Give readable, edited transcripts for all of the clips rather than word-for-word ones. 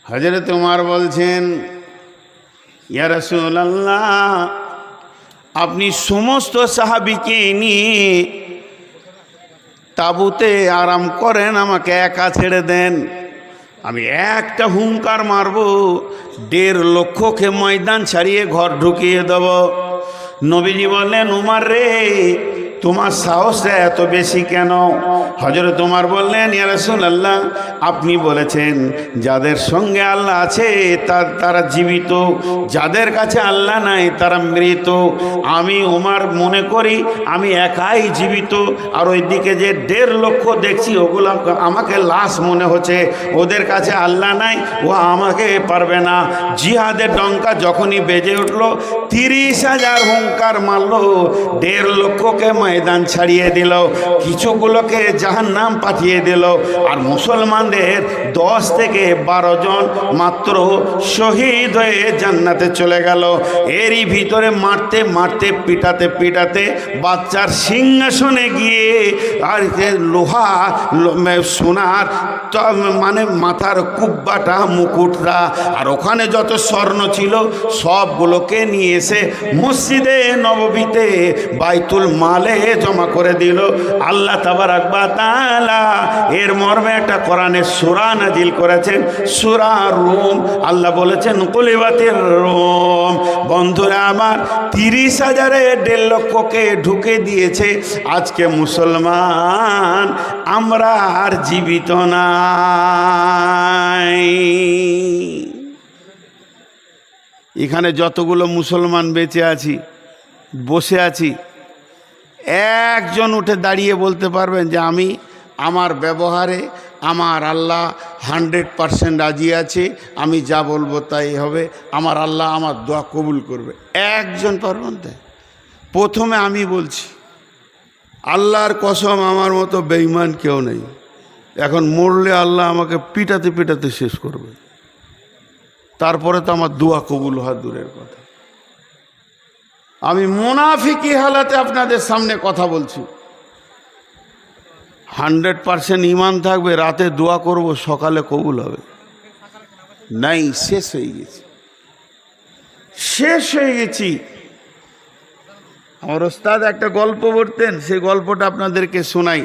হযরত উমর বলছেন, ইয়া রাসূলুল্লাহ, আপনি সমস্ত সাহাবীকে নিয়ে তাঁবুতে আরাম করেন, আমাকে একা ছেড়ে দেন। আমি একটা হুঙ্কার মারব, 1.5 লক্ষকে ময়দান ছাড়িয়ে ঘর ঢুকিয়ে দেব। নবীজি বললেন, উমর রে, তোমার সাহসটা এত বেশি কেন? হযরত উমর বললেন, ইয়া রাসূলুল্লাহ, আপনি বলেছেন যাদের সঙ্গে আল্লাহ আছে তারা জীবিত, যাদের কাছে আল্লাহ নাই তারা মৃত। আমি উমর মনে করি আমি একাই জীবিত, আর ওইদিকে যে 1.5 লক্ষ দেখছি ওগুলো আমাকে লাশ মনে হচ্ছে। ওদের কাছে আল্লাহ নাই, ও আমাকে পারবে না। জিহাদের ডঙ্কা যখনই বেজে উঠলো, 30,000 হুঙ্কার মারলো, 1.5 লক্ষকে ময়দান ছাড়িয়ে দিল, কিছুগুলোকে জাহান্নাম পাঠিয়ে দিল, আর মুসলমানদের 10 থেকে 12 জন মাত্র শহীদ হয়ে জান্নাতে চলে গেল। এরই ভিতরে মারতে মারতে পিটাতে পিটাতে বাচ্চার সিংহাসনে গিয়ে আর লোহা সোনার মানে মাথার কুব্বাটা, মুকুটটা, আর ওখানে যত স্বর্ণ ছিল সবগুলোকে নিয়ে এসে মসজিদে নববীতে বাইতুল মালে জমা করে দিল। আল্লাহ তাবারাক ওয়া তাআলা এর মর্মে একটা কোরআনের সূরা নাজিল করেছেন, সূরা রুম। আল্লাহ বলেছেন, কুলিবাতির রুম। বন্ধুরা আমার, 30,000-এ 1.5 লক্ষকে ঢুকে দিয়েছে। আজকে মুসলমান আমরা আর জীবিত নাই। এখানে যতগুলো মুসলমান বেঁচে আছি, বসে আছি, একজন উঠে দাঁড়িয়ে বলতে পারবেন যে আমি আমার ব্যবহারে আমার আল্লাহ 100% রাজি আছে, আমি যা বলবো তাই হবে, আমার আল্লাহ আমার দোয়া কবুল করবে? একজন পারবেন? তাই প্রথমে আমি বলছি, আল্লাহর কসম আমার মতো বেঈমান কেউ নেই। এখন মরলে আল্লাহ আমাকে পিটাতে পিটাতে শেষ করবে, তারপরে তো আমার দোয়া কবুল হওয়া দূরের কথা। আমি মুনাফিকি হালাতে আপনাদের সামনে কথা বলছি। 100% ঈমান থাকবে, রাতে দোয়া করব, সকালে কবুল হবে? নাই, শেষ হয়ে গেছি, শেষ হয়ে গেছি। আমার ওস্তাদ একটা গল্প বলতেন, সেই গল্পটা আপনাদেরকে শোনাই।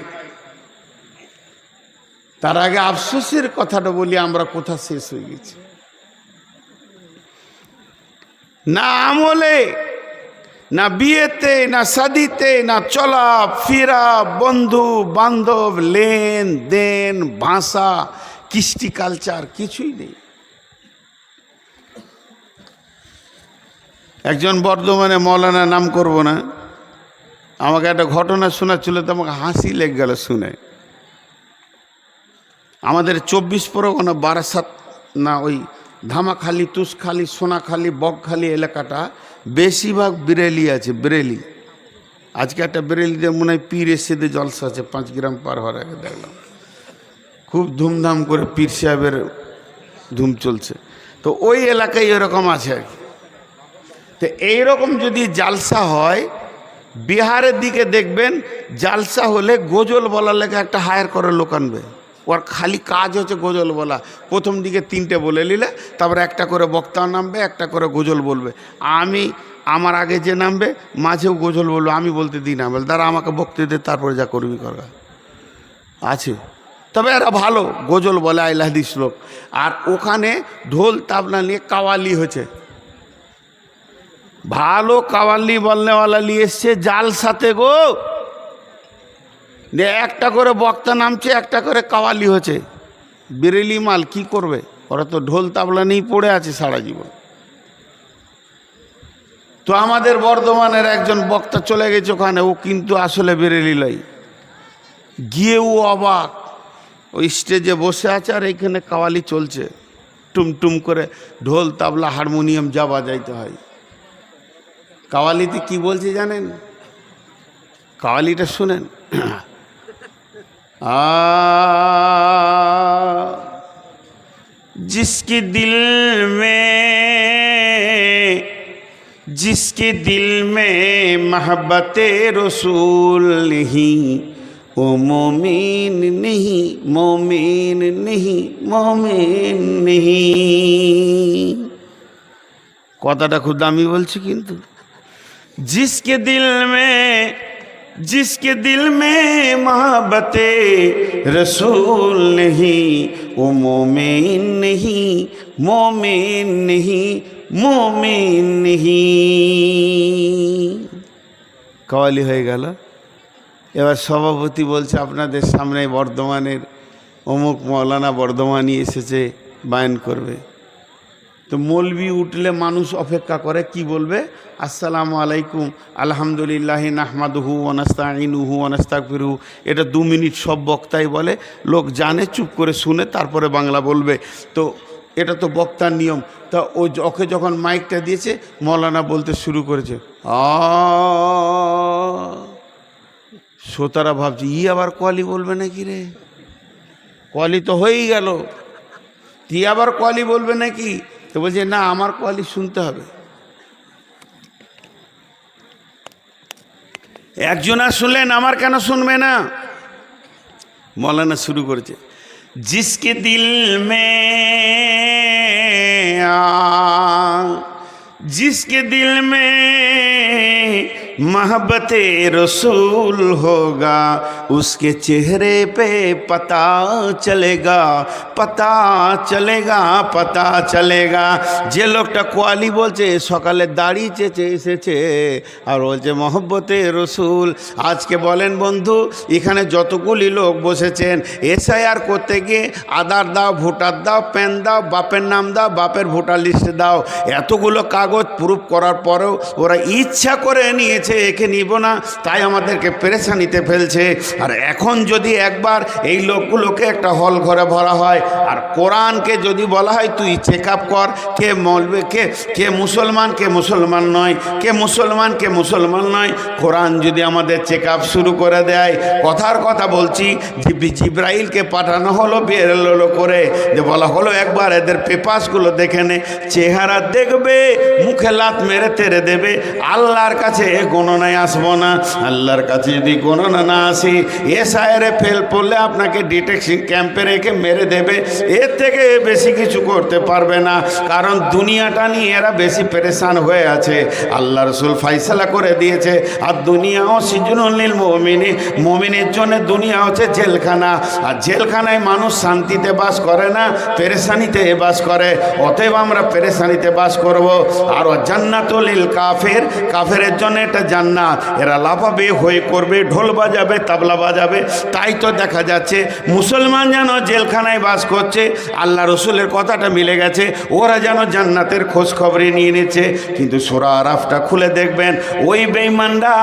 তার আগে আফসোসের কথাটা বলি, আমরা কোথা শেষ হয়ে গেছি। না আমলে, না বিয়েতে, না শাদিতে, না চলা ফেরা, বন্ধু বান্ধব, লেন দেন, ভাষা, কৃষ্টি কালচার, কিছুই নেই। একজন বর্ধমানে মৌলানা, নাম করব না, আমাকে একটা ঘটনা শোনাচ্ছিল, তো আমাকে হাসি লেগে গেল শুনে। আমাদের 24 পরগনা, বারাসাত, না ওই ধামাখালি, তুষখালি, সোনাখালি, বকখালি এলাকাটা বেশিরভাগ বেরেলি আছে, বেরেলি। আজকে একটা বেরেলিতে মনে হয় পীর এসেদে জলসা আছে, 5 গ্রাম পার হওয়ার আগে দেখলাম, খুব ধুমধাম করে পীর সাহেবের ধুম চলছে। তো ওই এলাকায় এরকম আছে আর কি। তো এইরকম যদি জালসা হয়, বিহারের দিকে দেখবেন জালসা হলে গজল বলার লেগে একটা হায়ার করে লোক আনবে। ওর খালি কাজ হচ্ছে গজল বলা। প্রথম দিকে 3টে বলে নিলে, তারপরে একটা করে বক্তা নামবে, একটা করে গজল বলবে। আমার আগে যে নামবে মাঝেও গজল বলবে, আমি বলতে দিই না, বলে তারা আমাকে বক্তে দে, তারপরে যা করবি করা আছে। তবে এরা ভালো গজল বলে, আইল হাদিস লোক। আর ওখানে ঢোল তাবলা নিয়ে কাওয়ালি হচ্ছে, ভালো কাওয়ালি বলনেওয়ালা নিয়ে এসছে জালসাতে গো। একটা করে বক্তা নামছে, একটা করে কাওয়ালি হচ্ছে। বেরেলি মাল কি করবে, ওরা তো ঢোল তাবলা নিয়েই পড়ে আছে সারা জীবন। তো আমাদের বর্ধমানের একজন বক্তা চলে গেছে ওখানে, ও কিন্তু আসলে বেরেলি লাই। গিয়ে ও অবাক, ওই স্টেজে বসে আছে আর এইখানে কাওয়ালি চলছে, টুমটুম করে ঢোল তাবলা হারমোনিয়াম যা বাজাইতে হয়। কাওয়ালিতে কি বলছে জানেন? কাওয়ালিটা শুনেন। जिसके दिल में मोहब्बत रसूल नहीं, ও মোমিন নেহি, মোমিন নেহি, মোমিন নেহি। কথাটা খুব দামি বলছি কিন্তু। जिसके दिल में मोहब्बते रसूल नहीं, वो मोमिन नहीं, मोमिन नहीं, मोमिन नहीं। কওয়ালি হয়ে গেল। এবার সভাপতি বলছে আপনাদের সামনে বর্ধমানের অমুক মৌলানা বর্ধমানই এসেছে, বায়ান করবে। তো মৌলবি উঠলে মানুষ অপেক্ষা করে, কি বলবে? আসসালামু আলাইকুম, আলহামদুলিল্লাহ, নাহমাদুহু ওয়া নাস্তাঈনুহু ওয়া নাস্তাগফিরুহু। এটা 2 মিনিট সব বক্তাই বলে, লোক জানে, চুপ করে শুনে তারপরে বাংলা বলবে। তো এটা তো বক্তার নিয়ম। তা ওকে যখন মাইকটা দিয়েছে, মৌলানা বলতে শুরু করেছে, শ্রোতারা ভাবছে আবার কোয়ালি বলবে নাকি রে, কোয়ালি তো হয়েই গেল, আবার কোয়ালি বলবে নাকি? তো বলছে না, আমার কোয়ালি শুনতে হবে। একজন আর শুনলেন, আমার কেন শুনবে না? মৌলানা শুরু করেছে, जिसके दिल में मोहब्बत रसूल होगा, उसके चेहरे पे पता चलेगा, पता चलेगा, पता चलेगा। যে লোকটা কোয়ালি বলছে, সকালে দাড়ি চেঁচে এসেছে আর বলছে মোহব্বতে রসুল। আজকে বলেন বন্ধু, এখানে যতগুলি লোক বসেছেন, এসআইআর করতে গিয়ে আধার দাও, ভোটার দাও, প্যান দাও, বাপের নাম দাও, বাপের ভোটার লিস্টে দাও, এতগুলো কাগজ প্রুফ করার পরেও ওরা ইচ্ছা করে নিয়েছে একে নিব না, তাই আমাদেরকে পেরেশানিতে ফেলছে। আর এখন যদি একবার এই লোকগুলোকে একটা হল ঘরে ভরা হয়, আর কোরআনকে যদি বলা হয় তুই চেক আপ কর, কে মলবে, কে মুসলমান, কে মুসলমান নয়, কে মুসলমান, কে মুসলমান নয়, কোরআন যদি আমাদের চেক আপ শুরু করে দেয়, কথার কথা বলছি, জিব্রাইলকে পাঠানো হলো বেরোলো করে, যে বলা হলো একবার এদের পেপাসগুলো দেখে নে, চেহারা দেখবে, মুখে লাত মেরে তেরে দেবে, আল্লাহর কাছে গণনায় আসবো না। আল্লাহর কাছে যদি গণনা না আসি, এসআইআরে ফেল পড়লে আপনাকে ডিটেকশন ক্যাম্পে রেখে মেরে দেবে, এর থেকে বেশি কিছু করতে পারবে না। কারণ দুনিয়াটা নিয়ে এরা বেশি পেরেশান হয়ে আছে। আল্লাহ রসুল ফাইসালা করে দিয়েছে, আর দুনিয়াও সিজনুল লিল মুমিনিন, মুমিনের জন্য দুনিয়া হচ্ছে জেলখানা, আর জেলখানায় মানুষ শান্তিতে বাস করে না, পেরেশানিতে বাস করে। অতএব আমরা পেরেশানিতে বাস করব। আর জান্নাতুল লিল কাফের, কাফেরের জন্য এটা জান্নাত, এরা লাফাবে, হয়ে করবে, ঢোল বাজাবে, তাবলা বাজাবে। তাই তো দেখা যাচ্ছে মুসলমান যেন জেলখানায় বাস করছে, আল্লাহ রসুলের কথাটা মিলে গেছে, ওরা যেন জান্নাতের খোঁজ খবরে নিয়ে নিচ্ছে। কিন্তু সূরা আরাফটা খুলে দেখবেন, ওই বেঈমানরা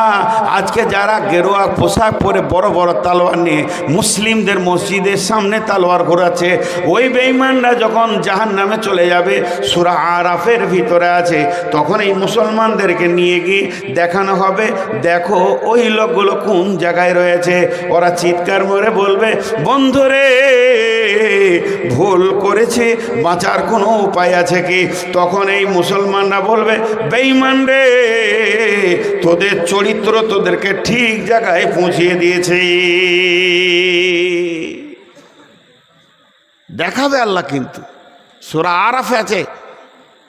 আজকে যারা গেরুয়া পোশাক পরে বড় বড় তালোয়ার নিয়ে মুসলিমদের মসজিদের সামনে তালোয়ার ঘোরাচ্ছে, ওই বেঈমানরা যখন জাহান্নামে চলে যাবে, সূরা আরাফের ভিতরে আছে, তখন এই মুসলমানদেরকে নিয়ে গিয়ে দেখানো হবে, দেখো ওই লোকগুলো কোন জায়গায় রয়েছে। ওরা চিৎকার করে বলবে, বন্ধুরে ভুল করেছে, বাঁচার কোনো উপায় আছে কি? তখন এই মুসলমানরা বলবে, বেঈমান রে, তোদের চরিত্র তোদেরকে ঠিক জায়গায় পৌঁছিয়ে দিয়েছে। দেখাবে আল্লাহ। কিন্তু সূরা আরাফে আছে,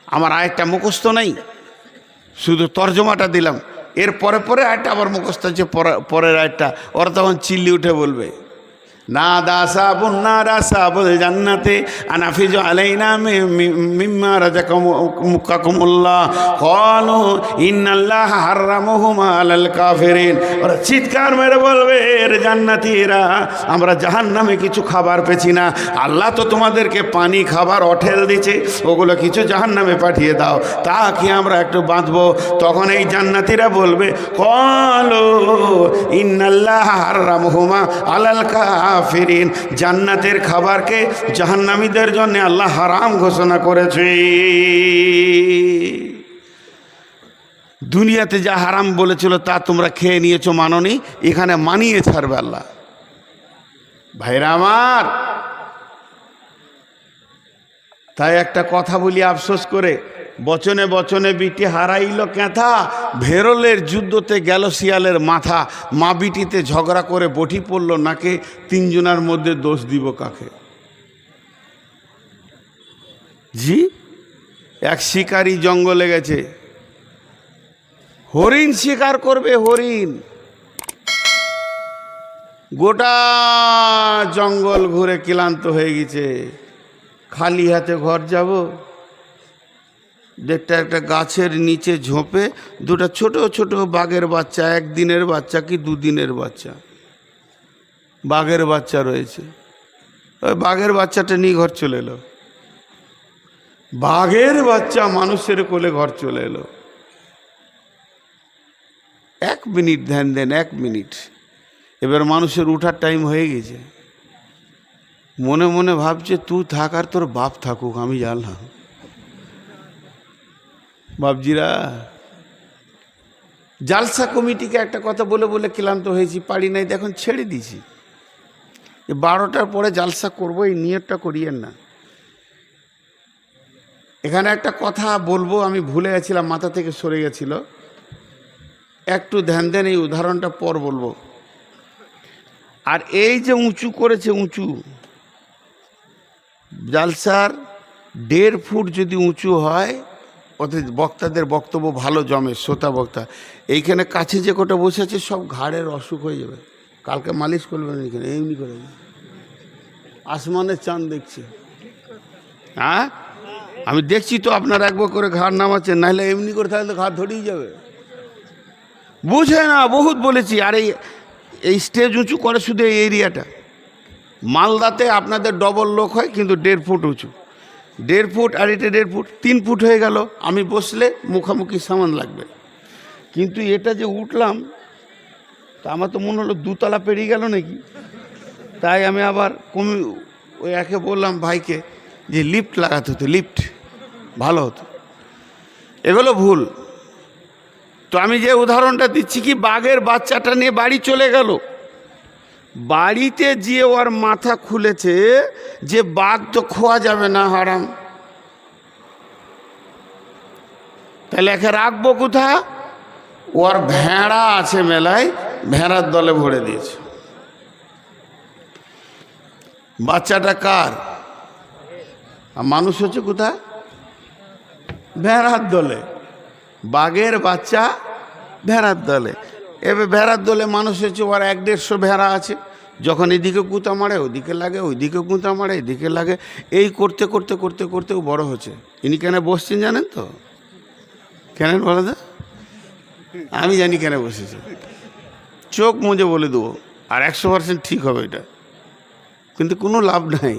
আমার আয়াতটা মুখস্থ নেই, শুধু তর্জমাটা দিলাম। এর পরে পরে আয়াতটা আবার মুখস্থ আছে, পরের আয়াতটা। ওরা তখন চিল্লি উঠে বলবে, নাদা সাবুন নারা সাবুল জান্নাতে আনাফিজু আলাইনা মিম্মা রাযাকাকুমুল্লাহ ক্বালু ইন্নাল্লাহা হারামাহুমা আলাল কাফিরিন। ওরা চিৎকার মেরে বলবে, এর জান্নাতীরা, আমরা জাহান্নামে কিছু খাবার পেছি না, আল্লাহ তো তোমাদেরকে পানি খাবার অঠেল দিচ্ছে, ওগুলো কিছু জাহান্নামে পাঠিয়ে দাও, তা কি আমরা একটু বাঁধবো? তখন এই জান্নাতীরা বলবে, ক্বালু ইন্নাল্লাহা হারামাহুমা আলাল কাফিরিন, জান্নাতের খাবারকে জাহান্নামীদের জন্য আল্লাহ হারাম ঘোষণা করেছে। দুনিয়াতে যা হারাম বলেছিল তা তোমরা খেয়ে নিয়েছো, মানোনি, এখানে মানিয়ে ছাড়বে আল্লাহ। ভাইরা আমার, তাই একটা কথা বলি আফসোস করে, বচনে বচনে বিটি হারাইল ক্যাথা, ভেরলের যুদ্ধতে গেল শিয়ালের মাথা। মা বিটিতে ঝগড়া করে বটি পড়ল নাকে, তিনজনের মধ্যে দোষ দিব কাকে? জি, এক শিকারী জঙ্গলে গেছে, হরিণ শিকার করবে। হরিণ গোটা জঙ্গল ঘুরে ক্লান্ত হয়ে গেছে, খালি হাতে ঘর যাব। দেখতে একটা গাছের নিচে ঝোপে দুটা ছোট ছোট বাঘের বাচ্চা, একদিনের বাচ্চা কি দুদিনের বাচ্চা, বাঘের বাচ্চা রয়েছে। ওই বাঘের বাচ্চাটা নিয়ে ঘর চলে এলো। বাঘের বাচ্চা মানুষের কোলে ঘর চলে এলো। 1 মিনিট ধ্যান দেন, 1 মিনিট। এবার মানুষের উঠার টাইম হয়ে গেছে। মনে মনে ভাবছে তুই থাক আর তোর বাপ থাকুক, আমি জানলাম। বাপজিরা, জালসা কমিটিকে একটা কথা বলে বলে ক্লান্ত হয়েছি, পারি নাই, এখন ছেড়ে দিয়েছি। 12টার পরে জালসা করবো, এই নিয়তটা করিয়েন না। এখানে একটা কথা বলবো, আমি ভুলে গেছিলাম, মাথা থেকে সরে গেছিল, একটু ধ্যান দেন, এই উদাহরণটা পর বলবো। আর এই যে উঁচু করেছে, উঁচু জালসার 1.5 ফুট যদি উঁচু হয়, ওতে বক্তাদের বক্তব্য ভালো জমে, শ্রোতা বক্তা। এইখানে কাছে যে কটা বসে আছে সব ঘাড়ের অসুখ হয়ে যাবে, কালকে মালিশ করবেন এখানে, এমনি করে আসমানের চাঁদ দেখছে। হ্যাঁ, আমি দেখছি তো আপনারা একবার করে ঘাড় নামাচ্ছেন, নাহলে এমনি করে থাকলে ঘাড় ধরেই যাবে। বুঝে না, বহুত বলেছি। আর এই স্টেজ উঁচু করে শুধু এই এরিয়াটা। মালদাতে আপনাদের ডবল লোক হয়, কিন্তু 1.5 ফুট উঁচু। 1.5 ফুট আর এটা 1.5 ফুট, 3 ফুট হয়ে গেল। আমি বসলে মুখামুখি সামান লাগবে। কিন্তু এটা যে উঠলাম, তা আমার তো মনে হলো 2 তলা পেরিয়ে গেল নাকি। তাই আমি আবার ওই একে বললাম ভাইকে যে লিফট লাগাতে হতো, লিফট ভালো হতো। এগুলো ভুল। তো আমি যে উদাহরণটা দিচ্ছি কি, বাঘের বাচ্চাটা নিয়ে বাড়ি চলে গেল। বাড়িতে গিয়ে ওর মাথা খুলেছে যে বাঘ তো খোয়া যাবে না, হারাম, তাহলে একে রাখবো কোথা? ওর ভেড়া আছে মেলায়, ভেড়ার দলে ভরে দিয়েছে। বাচ্চাটা কার? মানুষ হচ্ছে কোথায়? ভেড়ার দলে। বাঘের বাচ্চা ভেড়ার দলে। এবার ভেড়ার দলে মানুষ হচ্ছে, ওর 1-150 ভেড়া আছে। যখন এদিকে গুঁতা মারে ওইদিকে লাগে, ওইদিকে গুঁতা মারে এদিকে লাগে। এই করতে করতে করতে করতে ও বড় হচ্ছে। ইনি কেন বসছেন জানেন তো? কেন বলে দা? আমি জানি কেন বসেছে, চোখ মুজে বলে দেবো, আর 100% ঠিক হবে এটা। কিন্তু কোনো লাভ নাই,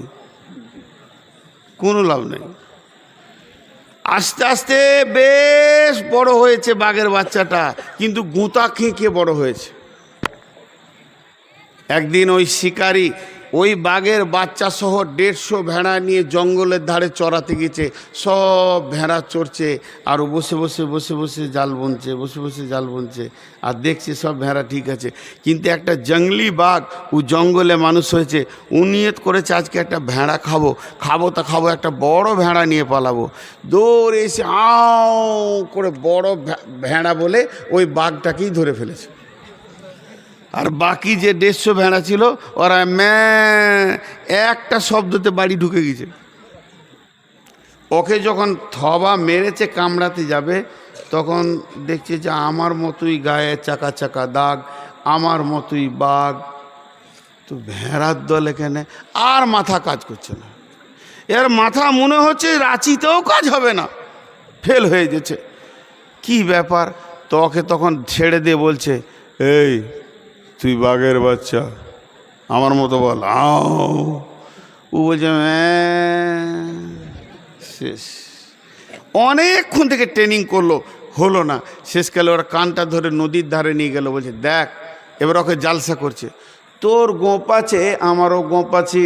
কোনো লাভ নেই। আস্তে আস্তে বেশ বড় হয়েছে বাঘের বাচ্চাটা, কিন্তু গুঁতা খেয়ে বড় হয়েছে। একদিন ওই শিকারী ওই বাঘের বাচ্চা সহ 150 ভেড়া নিয়ে জঙ্গলের ধারে চড়াতে গেছে। সব ভেড়া চড়ছে, আর ও বসে বসে বসে বসে জাল বুনছে, বসে বসে জাল বুনছে, আর দেখছে সব ভেড়া ঠিক আছে। কিন্তু একটা জঙ্গলি বাঘ, ও জঙ্গলে মানুষ হয়েছে, ও নিয়ত করেছে আজকে একটা ভেড়া খাবো, খাবো তা খাবো, একটা বড় ভেড়া নিয়ে পালাবো। দৌড়ে এসে আও করে বড় ভেড়া বলে ওই বাঘটাকেই ধরে ফেলেছে। আর বাকি যে 150 ভেড়া ছিল, ওরা একটা শব্দতে বাড়ি ঢুকে গেছে। ওকে যখন থবা মেরেছে, কামড়াতে যাবে, তখন দেখছে যে আমার মতোই গায়ে চাকা চাকা দাগ, আমার মতোই বাঘ। তো ভেড়ার দল এখানে আর মাথা কাজ করছে না। এর মাথা মনে হচ্ছে রাঁচিতেও কাজ হবে না, ফেল হয়ে গেছে। কি ব্যাপার? তো ওকে তখন ছেড়ে দিয়ে বলছে, এই তুই বাঘের বাচ্চা, আমার মতো বল, আও। ও বলছে শেষ। অনেকক্ষণ থেকে ট্রেনিং করলো, হলো না। শেষকালে ওরা কানটা ধরে নদীর ধারে নিয়ে গেল, বলছে দেখ। এবার ওকে জালসা করছে, তোর গোঁপ আছে আমারও গোঁপ আছে,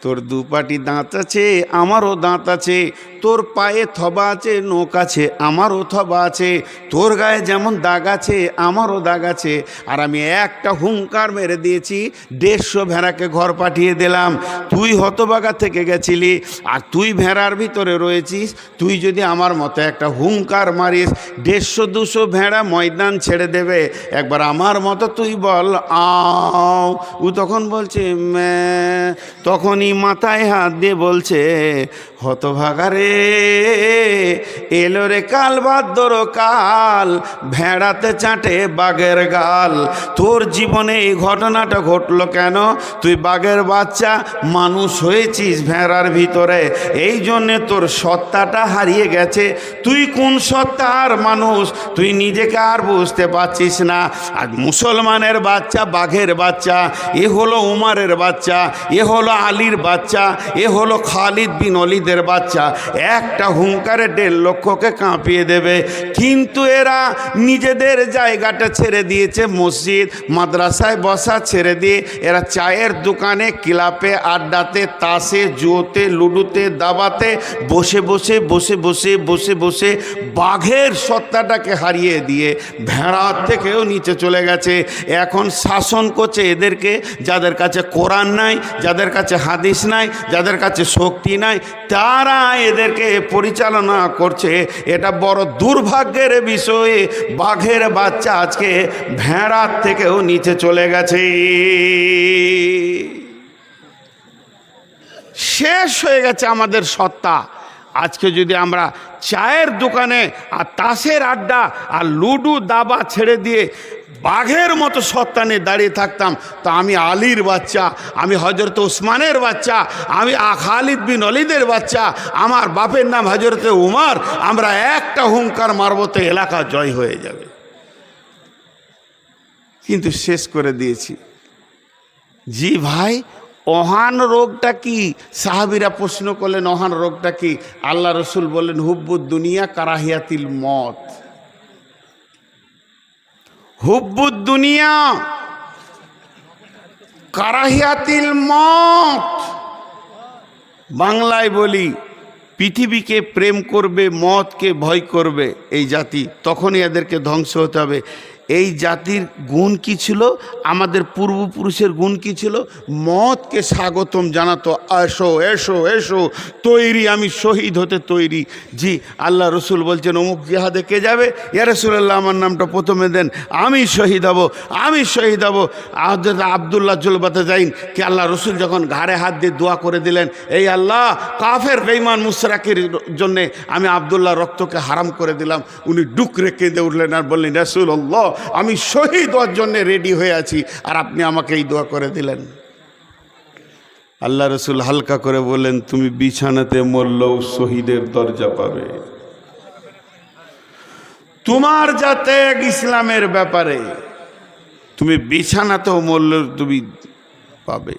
তোর দুপাটি দাঁত আছে, আমারও দাঁত আছে, তোর পায়ে থবা আছে, নোক আছে, আমারও থবা আছে, তোর গায়ে যেমন দাগ আছে আমারও দাগ আছে। আর আমি একটা হুঙ্কার মেরে দিয়েছি, 150 ভেড়াকে ঘর পাঠিয়ে দিলাম। তুই হতবাগা থেকে গেছিলি, আর তুই ভেড়ার ভিতরে রয়েছিস। তুই যদি আমার মতো একটা হুঙ্কার মারিস, 150-200 ভেড়া ময়দান ছেড়ে দেবে। একবার আমার মতো তুই বল আও। ও তখন বলছে ম্যাঁ। তখনই মাথায় হাত দিয়ে বলছে, হতভাগা রে, এলো রে কাল ভাদ্র কাল, ভেড়াতে চাটে বাঘের গাল। তোর জীবনে এই ঘটনাটা ঘটলো কেন? তুই বাঘের বাচ্চা, মানুষ হয়েছিস ভেড়ার ভিতরে, এই জন্যে তোর সত্তাটা হারিয়ে গেছে। তুই কোন সত্তার মানুষ তুই নিজেকে আর বুঝতে পারছিস না। আর মুসলমানের বাচ্চা বাঘের বাচ্চা, এ হলো উমারের বাচ্চা, এ হলো আলীর বাচ্চা, এ হলো খালিদ বিন ওয়ালিদের বাচ্চা। একটা হুঙ্কারে 1.5 লক্ষকে কাঁপিয়ে দেবে। কিন্তু এরা নিজেদের জায়গাটা ছেড়ে দিয়েছে, মসজিদ মাদ্রাসায় বসা ছেড়ে দিয়ে এরা চায়ের দোকানে, ক্লাবে, আড্ডাতে, তাসে, জুয়োতে, লুডুতে, দাবাতে বসে বসে বসে বসে বসে বসে বাঘের সত্তাটাকে হারিয়ে দিয়ে ভেড়ার থেকেও নিচে চলে গেছে। এখন শাসন করছে এদেরকে, যাদের কাছে কোরআন নাই, যাদের কাছে হাদিস নাই, যাদের কাছে শক্তি নাই, তারা এদেরকে পরিচালনা করছে। এটা বড় দুর্ভাগ্যের বিষয়। বাঘের বাচ্চা আজকে ভেড়ার থেকেও নিচে চলে গেছে। শেষ হয়ে গেছে আমাদের সত্তা। আজকে যদি আমরা চায়ের দোকানে আর তাসের আড্ডা আর লুডু দাবা ছেড়ে দিয়ে বাঘের মতো সত্তা নিয়ে দাঁড়িয়ে থাকতাম, তো আমি আলীর বাচ্চা, আমি হজরত ওসমানের বাচ্চা, আমি খালিদ বিন ওয়ালিদের বাচ্চা, আমার বাপের নাম হজরত উমর, আমরা একটা হুঙ্কার মারবো তো এলাকা জয় হয়ে যাবে। কিন্তু শেষ করে দিয়েছি। জি ভাই, ওহান রোগটা কি? সাহাবীরা প্রশ্ন করলেন ওহান রোগটা কি? আল্লাহ রসুল বললেন, হুব্বুদ দুনিয়া কারাহিয়াতিল মত। হুব্বুদ দুনিয়া কারাহিয়াতিল মত। বাংলায় বলি, পৃথিবীকে প্রেম করবে, মতকে ভয় করবে এই জাতি, তখনই এদেরকে ধ্বংস হতে হবে। এই জাতির গুণ কি ছিল? আমাদের পূর্বপুরুষের গুণ কি ছিল? মতকে স্বাগতম জানাতো, এসো এসো এসো, তৈরি, আমি শহীদ হতে তৈরি। জি, আল্লাহ রসুল বলছেন অমুক জিহাদে কে যাবে? ইয়া রাসূলুল্লাহ, আমার নামটা প্রথমে দেন, আমি শহীদ হব, আমি শহীদ হব। আব্দুল্লাহ জুলবাতে যাইন কি আল্লাহ রসুল যখন ঘাড়ে হাত দিয়ে দোয়া করে দিলেন, এই আল্লাহ, কাফের বেঈমান মুশরিকের জন্যে আমি আব্দুল্লাহ রক্তকে হারাম করে দিলাম। উনি ডুকরে কেঁদে উঠলেন আর বললেন, রাসূলুল্লাহ, আমি শহীদ হওয়ার জন্য রেডি হয়ে আছি, আর আপনি আমাকে এই দোয়া করে দিলেন। আল্লাহ রসুল হালকা করে বললেন, তুমি বিছানাতে মরলেও শহীদের দরজা পাবে। তোমার যাতে ইসলামের ব্যাপারে তুমি বিছানাতেও মরলেও তুমি পাবে।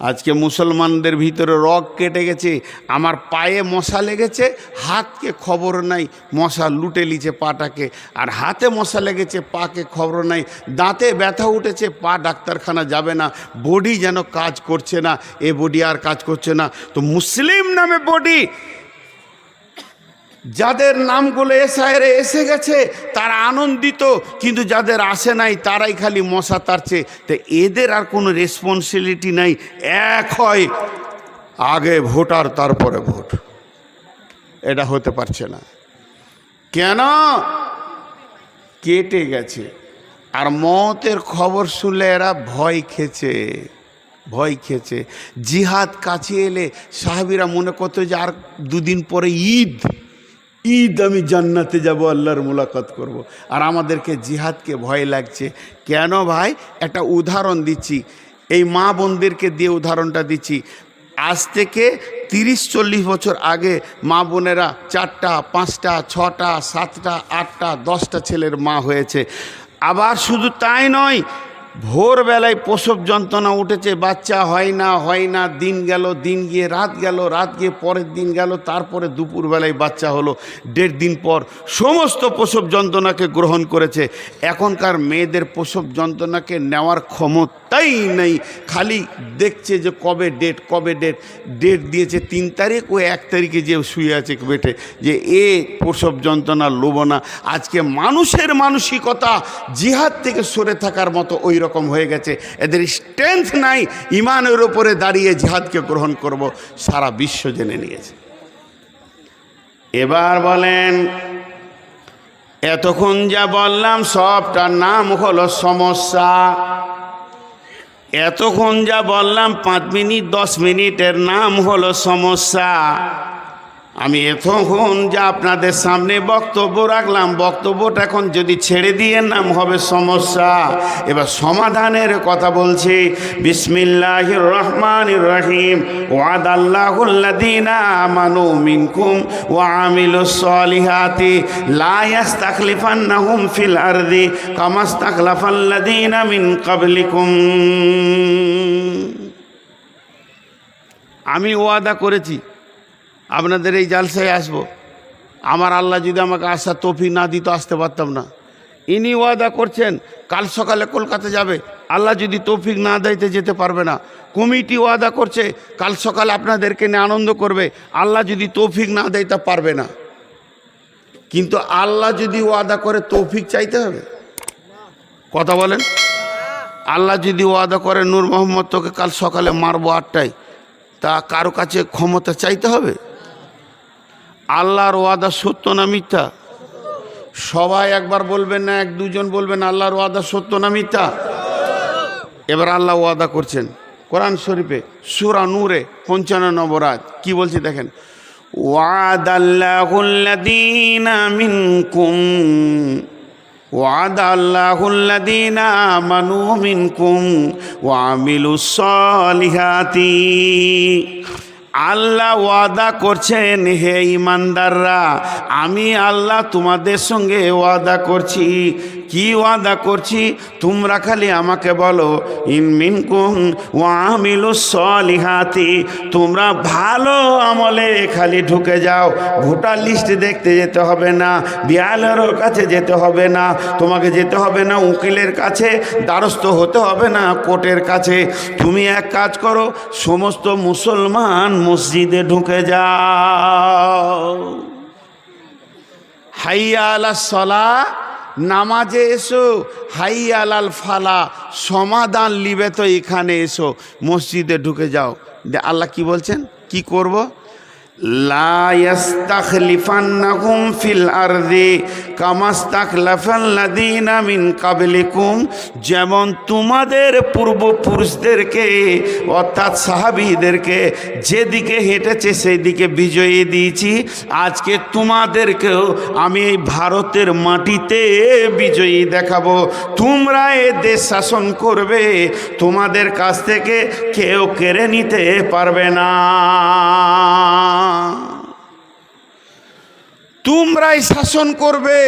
আজকে মুসলমানদের ভিতরে রগ কেটে গেছে। আমার পায়ে মশা লেগেছে, হাতকে খবর নাই, মশা লুটে লিছে পাটাকে, আর হাতে মশা লেগেছে, পাকে খবর নাই, দাঁতে ব্যথা উঠেছে, পা ডাক্তারখানা যাবে না, বডি যেন কাজ করছে না, এ বডি আর কাজ করছে না। তো মুসলিম নামে বডি, যাদের নামগুলো এসআইরে এসে গেছে তারা আনন্দিত, কিন্তু যাদের আসে নাই তারাই খালি মশা তাড়ছে। তো এদের আর কোনো রেসপন্সিবিলিটি নাই। এক হয় আগে ভোটার, তারপরে ভোট। এটা হতে পারছে না। কেন? কেটে গেছে। আর মতের খবর শুনলে এরা ভয় খেয়েছে, ভয় খেয়েছে। জিহাদ কাছে এলে সাহাবীরা মনে করতো যে আর 2 দিন পরে ঈদ, আমি জান্নাতে যাব, আল্লাহর মুলাকাত করব। আর আমাদেরকে জিহাদকে ভয় লাগছে। কেন ভাই? একটা উদাহরণ দিচ্ছি, এই মা বোনদেরকে দিয়ে উদাহরণটা দিচ্ছি। আজ থেকে 30-40 বছর আগে মা বোনেরা 4টা, 5টা, 6টা, 7টা, 8টা, 10টা ছেলের মা হয়েছে। আবার শুধু তাই নয়, ভোরবেলায় প্রসব যন্ত্রণা উঠেছে, বাচ্চা হয় না, দিন গেল, দিন গিয়ে রাত গেল, রাত গিয়ে পরের দিন গেল, তারপরে দুপুরবেলায় বাচ্চা হলো, 1.5 দিন পর সমস্ত প্রসব যন্ত্রণাকে গ্রহণ করেছে। এখনকার মেয়েদের প্রসব যন্ত্রণাকে নেওয়ার ক্ষমতাই নেই, খালি দেখছে যে কবে ডেট দিয়েছে 3 তারিখ, ও 1 তারিখে যে শুয়ে আছে বেটে, যে এ প্রসব যন্ত্রণা লোব না। আজকে মানুষের মানসিকতা জিহাদ থেকে সরে থাকার মতো ওই রকম হয়ে গেছে, এদের স্ট্রেংথ নাই ইমানের উপরে দাঁড়িয়ে জিহাদকে গ্রহণ করব, সারা বিশ্ব জেনে নিয়েছে। এবার বলেন, এতক্ষণ যা বললাম সবটার নাম হলো সমস্যা। এতক্ষণ যা বললাম 5 মিনিট 10 মিনিটের নাম হলো সমস্যা। আমি এতক্ষণ যা আপনাদের সামনে বক্তব্য রাখলাম, বক্তব্যটা এখন যদি ছেড়ে দিয়ে নাম হবে সমস্যা। এবার সমাধানের কথা বলছি। বিসমিল্লাহির রহমানির রহিম। ওয়াদাল্লাহুল্লাযীনা আমানু মিনকুম ওয়া আমিলুস সলিহাতি লা ইস্তাখলিফান্নাহুম ফিল আরদি কামা ইস্তাখলাফাল্লাযীনা মিন ক্বাবলিকুম। আমি ওয়াদা করেছি আপনাদের এই জালসায় আসবো। আমার আল্লাহ যদি আমাকে আসার তৌফিক না দিত আসতে পারতাম না। ইনি ওয়াদা করছেন কাল সকালে কলকাতা যাবে, আল্লাহ যদি তৌফিক না দেয়তে যেতে পারবে না। কমিটি ওয়াদা করছে কাল সকালে আপনাদেরকে নিয়ে আনন্দ করবে, আল্লাহ যদি তৌফিক না দেয় তা পারবে না। কিন্তু আল্লাহ যদি ওয়াদা করে তৌফিক চাইতে হবে? কথা বলেন। আল্লাহ যদি ওয়াদা করে নূর মোহাম্মদ তোকে কাল সকালে মারবো 8টায়, তা কারো কাছে ক্ষমতা চাইতে হবে? আল্লাহর ওয়াদা সত্য না মিথ্যা? সবাই একবার বলবেন না, 1-2 জন বলবেন আল্লাহর ওয়াদা সত্য না মিথ্যা? এবার আল্লাহ ওয়াদা করছেন কোরআন শরীফে সূরা নূরে 55 নম্বর আয়াত কি বলছে দেখেন। ওয়াদাল্লাহুল্লাযীনা মিনকুম ওয়াদাল্লাহুল্লাযীনা আমানু মিনকুম ওয়া আমিলুস সলিহাতি। আল্লাহ ওয়াদা করছেন, হে ইমানদাররা, আমি আল্লাহ তোমাদের সঙ্গে ওয়াদা করছি। কি ওয়াদা করছি? তোমরা খালি আমাকে বলো ইন মিনকুম ওয়া আমিলুস সলিহাতি, তোমরা ভালো আমলে খালি ঢুকে যাও। ভোটার লিস্ট দেখতে যেতে হবে না, বিআরওর কাছে যেতে হবে না, তোমাকে যেতে হবে না উকিলের কাছে, দ্বারস্থ হতে হবে না কোর্টের কাছে। তুমি এক কাজ করো, সমস্ত মুসলমান মসজিদে ঢুকে যাও। হাইয়া আলাস সালাহ, নামাজে এসো। হাইয়া আলাল ফালা, সমাধান লিবে তো এখানে এসো, মসজিদে ঢুকে যাও। আল্লাহ কি বলছেন, কি করব? লা ইস্তাখলিফান্নাকুম ফিল আরদি কামা ইস্তাখলাফাল্লাযীনা মিন ক্বাবলিকুম, যেমন তোমাদের পূর্বপুরুষদেরকে অর্থাৎ সাহাবীদেরকে যেদিকে হেঁটেছে সেই দিকে বিজয়ী দিয়েছি, আজকে তোমাদেরকেও আমি এই ভারতের মাটিতে বিজয়ী দেখাবো। তোমরা এ দেশ শাসন করবে, তোমাদের কাছ থেকে কেউ কেড়ে নিতে পারবে না। তোমরাই শাসন করবে,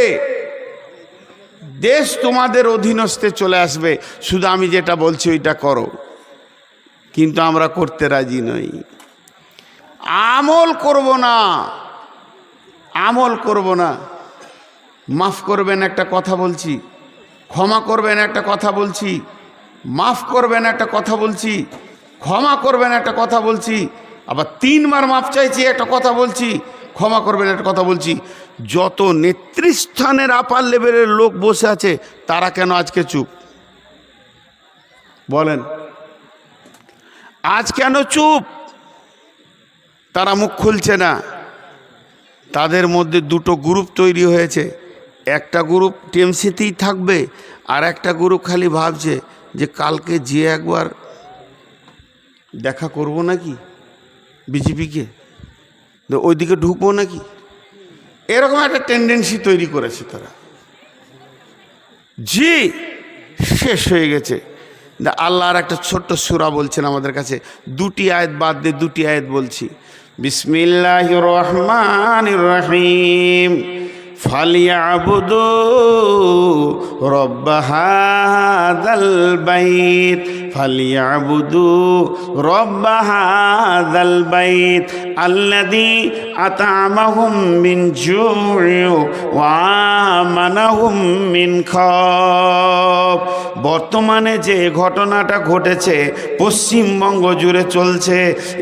দেশ তোমাদের অধীনস্থে চলে আসবে, শুধু আমি যেটা বলছি ওইটা করো। কিন্তু আমরা করতে রাজি নই, আমল করব না, আমল করব না। মাফ করবেন একটা কথা বলছি, ক্ষমা করবেন একটা কথা বলছি, মাফ করবেন একটা কথা বলছি, ক্ষমা করবেন একটা কথা বলছি, আবার 3 বার মাফ চাইছি একটা কথা বলছি, ক্ষমা করবেন একটা কথা বলছি। যত নেতৃস্থানের আপার লেভেলের লোক বসে আছে তারা কেন আজকে চুপ? বলেন, আজ কেন চুপ? তারা মুখ খুলছে না। তাদের মধ্যে 2টো গ্রুপ তৈরি হয়েছে। একটা গ্রুপ টিএমসিতেই থাকবে, আর একটা গ্রুপ খালি ভাবছে যে কালকে যে একবার দেখা করব নাকি বিজেপিকে, ওইদিকে ঢুকবো নাকি, এরকম একটা টেন্ডেন্সি তৈরি করেছে তারা। জি, শেষ হয়ে গেছে। আল্লাহর একটা ছোট্ট সূরা বলছেন আমাদের কাছে, 2টি আয়াত বাদ দিয়ে 2টি আয়াত বলছি। বিসমিল্লাহির রহমানির রহিম। ফালিয়াবুদু রব্ব হাযাল বাইত ফালিয়াবুদু রব্ব হাযাল বাইত আল্লাযী আত'আমাহুম মিন জু'ইন ওয়া আমানাহুম মিন খাওফ। বর্তমানে যে ঘটনাটা ঘটেছে পশ্চিমবঙ্গ জুড়ে চলছে,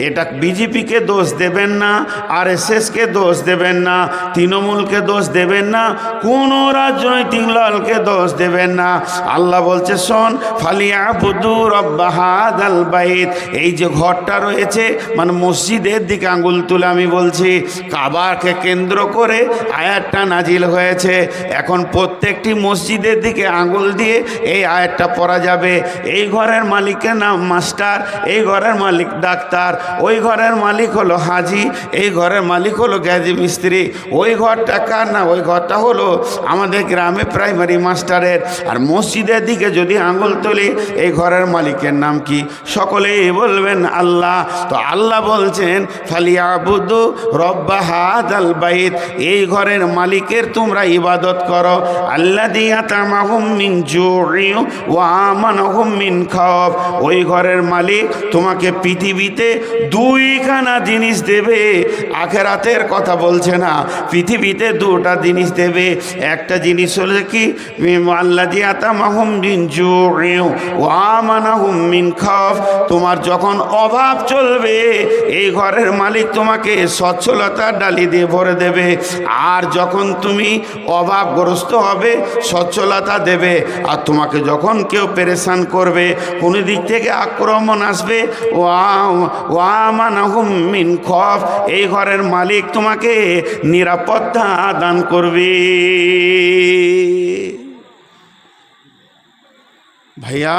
এটা বিজেপিকে দোষ দেবেন না, আরএসএসকে দোষ দেবেন না, তৃণমূলকে দোষ দেবেন না, কোনো রাজনৈতিক দলকে দোষ দেবেন না। আল্লাহ বলছে শোন, ফালিয়াবুদু রব্ব হাযাল বাইত। এই যে ঘরটা রয়েছে মানে মসজিদের দিকে আঙ্গুল তুলে আমি বলছি, কাবাকে কেন্দ্র করে আয়াতটা নাজিল হয়েছে। এখন প্রত্যেকটি মসজিদের দিকে আঙ্গুল দিয়ে এই আয়াতটা পড়া যাবে। এই ঘরের মালিকের নাম মাস্টার, এই ঘরের মালিক ডাক্তার, ওই ঘরের মালিক হলো হাজি, এই ঘরের মালিক হলো গ্যাজি মিস্ত্রি। ওই ঘরটা কার না? ওই ঘরটা হলো আমাদের গ্রামে প্রাইমারি মাস্টারের। আর মসজিদের দিকে যদি আঙ্গুল তুলি, এই ঘরের মালিকের নাম কি? সকলেই বলবেন আল্লাহ। তো আল্লাহ বলছেন ফালিয়াবুদু রব্ব হাযাল বাইত, এই ঘরের মালিকের তোমরা ইবাদত করো। আল্লাযী আত'আমাহুম মিন জু'ইন ওয়া আমানাহুম মিন খাওফ। ওই ঘরের মালিক তোমাকে পৃথিবীতে দুইখানা জিনিস দেবে, আখিরাতের কথা বলছে না, পৃথিবীতে দুটা জিনিস দেবে। একটা জিনিস হলো কি, আল্লাযী আত'আমাহুম মিন জু'ইন ওয়া আমানাহুম মিন খাওফ। তোমার যখন অভাব চলবে, এই ঘরের মালিক তোমাকে সচ্ছলতার ডালি দিয়ে ভরে দেবে। আর যখন তুমি অভাবগ্রস্ত হবে, সচ্ছলতা দেবে। আর তোমাকে যখন কেউ পেরেশান করবে, কোনো দিক থেকে আক্রমণ আসবে, ওয়া আমানাহুম মিন খাওফ, এই ঘরের মালিক তোমাকে নিরাপত্তা দান করবে। ভাইয়া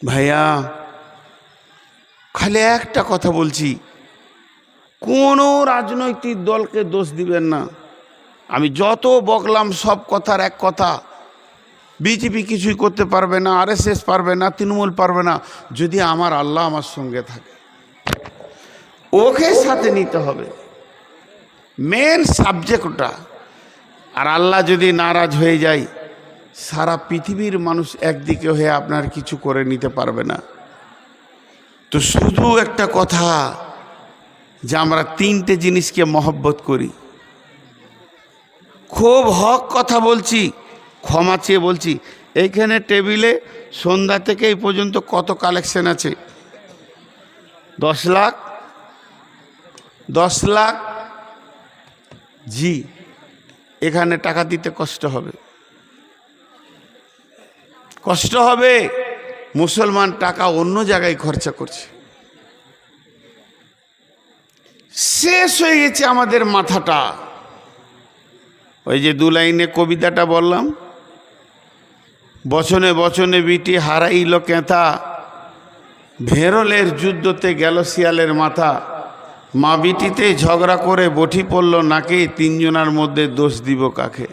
ভাইয়া, খালি একটা কথা বলছি, কোনো রাজনৈতিক দলকে দোষ দিবেন না। আমি যত বকলাম সব কথার এক কথা, বিজেপি কিছুই করতে পারবে না, আরএসএস পারবে না, তৃণমূল পারবে না, যদি আমার আল্লাহ আমার সঙ্গে থাকে। ওকে সাথে নিতে হবে, মেন সাবজেক্ট ওটা। আর আল্লাহ যদি নারাজ হয়ে যায়, সারা পৃথিবীর মানুষ একদিকে হয়ে আপনার কিছু করে নিতে পারবে না। তো শুধু একটা কথা, যে আমরা তিনটে জিনিসকে মহব্বত করি। খুব হক কথা বলছি, ক্ষমা চেয়ে বলছি। এইখানে টেবিলে সন্ধ্যা থেকে এই পর্যন্ত কত কালেকশন আছে? 10 লাখ 10 লাখ। জি, এখানে টাকা দিতে কষ্ট হবে, কষ্ট হবে। মুসলমান টাকা অন্য জায়গায় খরচা করছে। শেষ হয়ে গেছে আমাদের মাথাটা। ওই যে 2 লাইনে কবিতাটা বললাম, বচনে বচনে বিটি হারাইল কেঁথা, ভেরলের যুদ্ধতে গেল শিয়ালের মাথা, মা বিটিতে ঝগড়া করে বটি পড়ল নাকে, 3 জনার মধ্যে দোষ দিব কাকে?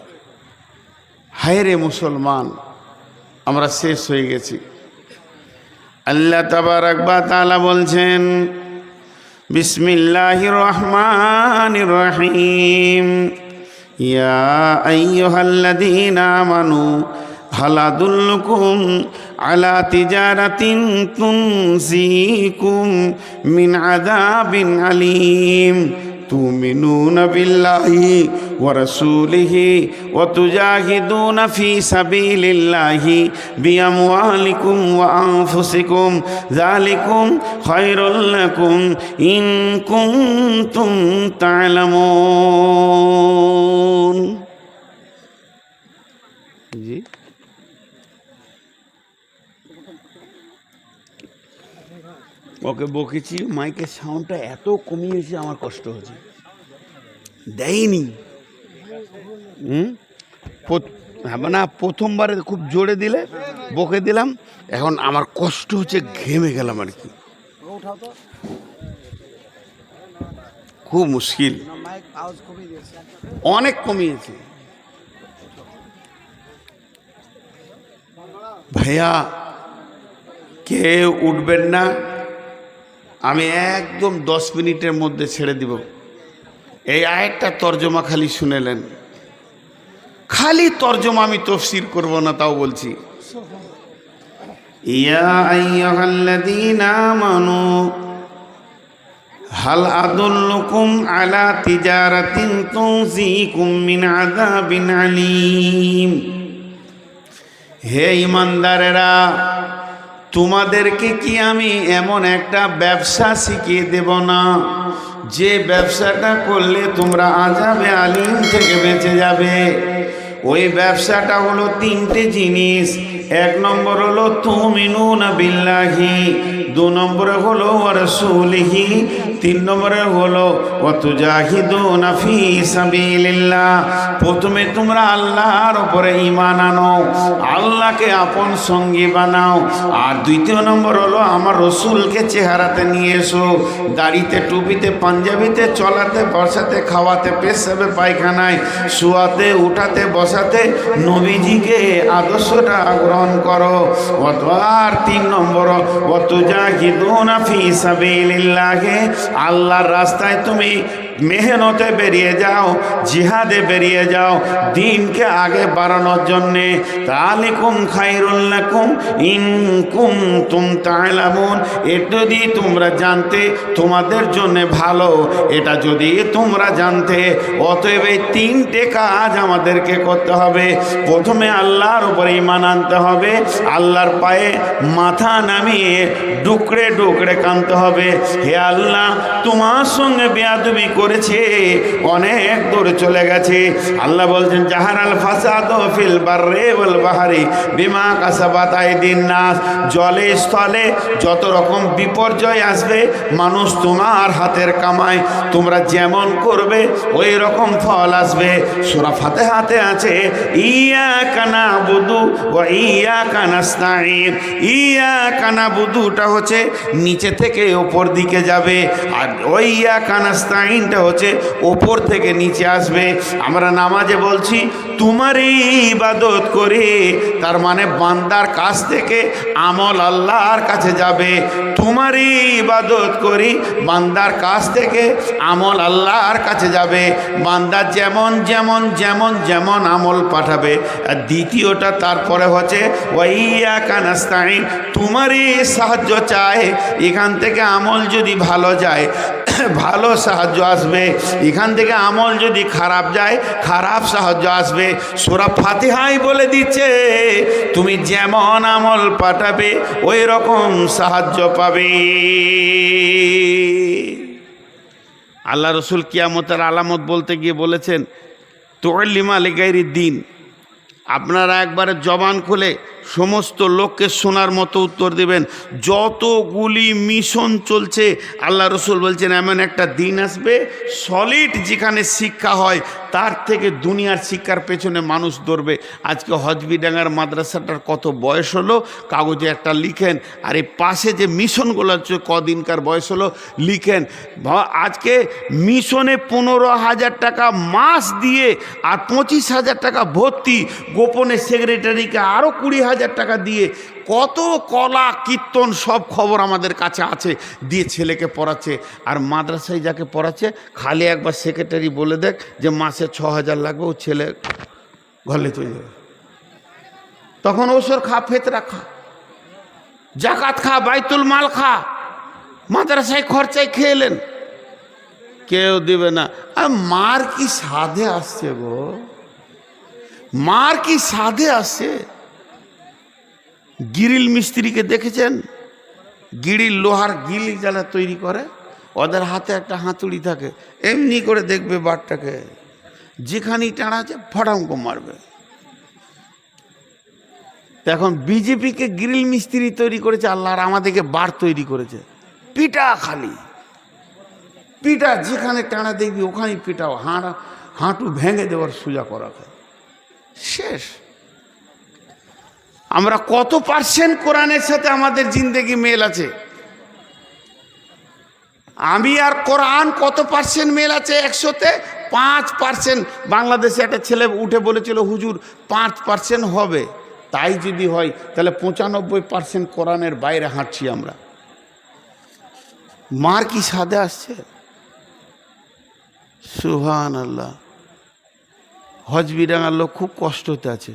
হায় রে মুসলমান, আমরা শেষ হয়ে গেছি। আল্লাহ তাবারাক ওয়া তাআলা বলছেন, বিসমিল্লাহির রহমানির রহিম, ইয়া আইয়ুহাল্লাযীনা আমানু হাল আদুল্লুকুম আলা তিজারাতিন তুনজিকুম মিন আযাবিন আলীম তুমিনুনা বিল্লাহি ওয়া রাসূলিহি ওয়া তুজাহিদুনা ফি সাবিলিল্লাহি বিআমওয়ালিকুম ওয়া আনফুসিকুম যালিকুম খায়রুল লাকুম ইন কুনতুম তা'লামুন। জি, ওকে বকেছি, মাইকের সাউন্ডটা এত কমিয়েছে আমার কষ্ট হচ্ছে, দেয়নি। না, প্রথমবারে খুব জোরে দিলে বকে দিলাম, এখন আমার কষ্ট হচ্ছে, ঘেমে গেলাম আর কি, খুব মুশকিল, অনেক কমিয়েছে। ভাইয়া কেউ উঠবেন না, আমি একদম 10 মিনিটের মধ্যে ছেড়ে দিব। এই আয়াতটা তর্জমা খালি শুনেলেন, খালি তর্জমা, আমি তফসির করব না, তাও বলছি। ইয়া আইয়ুহাল্লাযীনা আমানু হাল আদুল্লুকুম আলা তিজারাতিন তুনজিকুম মিন আযাবিন আলীম। হে ঈমানদারেরা, তোমাদেরকে কি আমি এমন একটা ব্যবসা শিখিয়ে দেব না যে ব্যবসাটা করলে তোমরা আযাবে আলীম থেকে বেঁচে যাবে? ওই ব্যবসাটা হলো তিনটে জিনিস। এক নম্বর হলো তুমিনুনা বিল্লাহি, দু নম্বরে হলো ওয়া রাসূলিহি, তিন নম্বরে হলো ওয়া তুজাহিদুনা ফি সাবিলিল্লাহ। প্রথমে তোমরা আল্লাহর উপরে ঈমান আনো, আল্লাহকে আপন সঙ্গী বানাও। আর দ্বিতীয় নম্বর হলো আমার রসুলকে চেহারাতে নিয়ে এসো, দাড়িতে, টুপিতে, পাঞ্জাবিতে, চলাতে, বসাতে, খাওয়াতে, পেশাবে, পায়খানায়, শুয়াতে, উঠাতে, বসাতে নবীজিকে আদর্শটা গ্রহণ করো। আর তিন নম্বর ওয়া তুজাহিদুনা ফি সাবিলিল্লাহ, আল্লাহর রাস্তায় তুমি মেহনতে বেরিয়ে যাও, জিহাদে বেরিয়ে যাও, দিনকে আগে বাড়ানোর জন্যে। তালিকুম খায়রুল লাকুম ইন কুনতুম তা'লামুন, এটা যদি তোমরা জানতে তোমাদের জন্যে ভালো, এটা যদি তোমরা জানতে। অতএব এই তিনটে কাজ আমাদেরকে করতে হবে। প্রথমে আল্লাহর উপরে ঈমান আনতে হবে, আল্লাহর পায়ে মাথা নামিয়ে ডুকরে ডুকরে কাঁদতে হবে। হে আল্লাহ, তোমার সঙ্গে বেয়াদবি করেছে, অনেক দূরে চলে গেছে। আল্লাহ বলছেন জাহারাল ফাসাদু ফিল বাররি ওয়াল বাহরি বিমা কাসাবাত আইদিন নাস, জলে স্থলে যত রকম বিপর্যয় আসবে, মানুষ তোমার হাতের কামাই, তোমরা যেমন করবে ওই রকম ফল আসবে। সূরা ফাতিহাতে আছে ইয়াকা নাবুদু ওয়া ইয়াকা নাস্তাঈন। ইয়াকা নাবুদুটা হচ্ছে নিচে থেকে ওপর দিকে যাবে, আর ওই ইয়াকা নাস্তাঈনটা হচ্ছে ওপর থেকে নিচে আসবে। আমরা নামাজে বলছি তোমারই ইবাদত করে, তার মানে বান্দার কাছ থেকে আমল আল্লাহর কাছে যাবে। তোমারই ইবাদত করি, বান্দার কাছ থেকে আমল আল্লাহর কাছে যাবে। বান্দা যেমন যেমন যেমন যেমন আমল পাঠাবে। আর দ্বিতীয়টা তারপরে হচ্ছে ওয়া ইয়াকা নাস্তাঈন, তোমারই সাহায্য চাই। এখান থেকে আমল যদি ভালো যায়, ভালো সাহায্য আসবে। এখান থেকে আমল যদি খারাপ যায়, খারাপ সাহায্য আসবে। সূরা ফাতিহাই বলে দিচ্ছে তুমি যেমন আমল পাঠাবে ওই রকম সাহায্য পাবে। আল্লাহ রসুল কিয়ামতের আলামত বলতে গিয়ে বলেছেন তুআল্লিমা লিগাইরিদ দ্বীন, আপনারা একবারে জবান খুলে সমস্ত লোককে শোনার মতো উত্তর দেবেন। যতগুলি মিশন চলছে আল্লাহ রসুল বলছেন এমন একটা দিন আসবে সলিড যেখানে শিক্ষা হয়, তার থেকে দুনিয়ার শিক্ষার পেছনে মানুষ দৌড়বে। আজকে হজবিডাঙ্গার মাদ্রাসাটার কত বয়স হলো কাগজে একটা লিখেন, আর এই পাশে যে মিশনগুলো হচ্ছে কদিনকার বয়স হলো লিখেন। আজকে মিশনে 15,000 টাকা মাস দিয়ে আর 25,000 টাকা ভর্তি, গোপনে সেক্রেটারিকে আরও 20,000 টাকা দিয়ে কত কলা কীর্তন সব খবর আমাদের কাছে আছে, দিয়ে ছেলেকে পড়াচ্ছে। আর মাদ্রাসায় যাকে পড়াচ্ছে খালি একবার সেক্রেটারি বলে দেখ যে মাসে 6,000 লাগবে, ও ছেলে ঘরে চলে যাবে। তখন ওসর খা, ফেতরা খা, জাকাত খা, বাইতুল মাল খা, মাদ্রাসায় খরচায় খেলেন, কেউ দিবে না। আর মার কি সাধে আসছে গো, মার কি সাধে আসছে। গিরিল মিস্ত্রিকে দেখেছেন? গিরিল লোহার গিলি যারা তৈরি করে, ওদের হাতে একটা হাতুড়ি থাকে, এমনি করে দেখবে বারটাকে, যেখানেই টানা আছে ফটাঙ্ক মারবে। এখন বিজেপিকে গিরিল মিস্ত্রি তৈরি করেছে আল্লাহ, আর আমাদেরকে বার তৈরি করেছে। পিটা খালি পিটা, যেখানে টানা দেখবি ওখানেই পিটাও, হাঁটু ভেঙে দেওয়ার সোজা করা হয়। শেষ। আমরা কত পার্সেন্ট কোরআনের সাথে আমাদের জিন্দেগি মেল আছে? আমি আর কোরআন কত পার্সেন্ট মেল আছে? 100-তে 5%। বাংলাদেশে একটা ছেলে উঠে বলেছিল হুজুর 5% হবে। তাই যদি হয় তাহলে 95% কোরআনের বাইরে হাঁটছি আমরা। মার কি সাদে আসছে? সুবহানাল্লাহ। হজবিরাঙ্গার লোক খুব কষ্টতে আছে।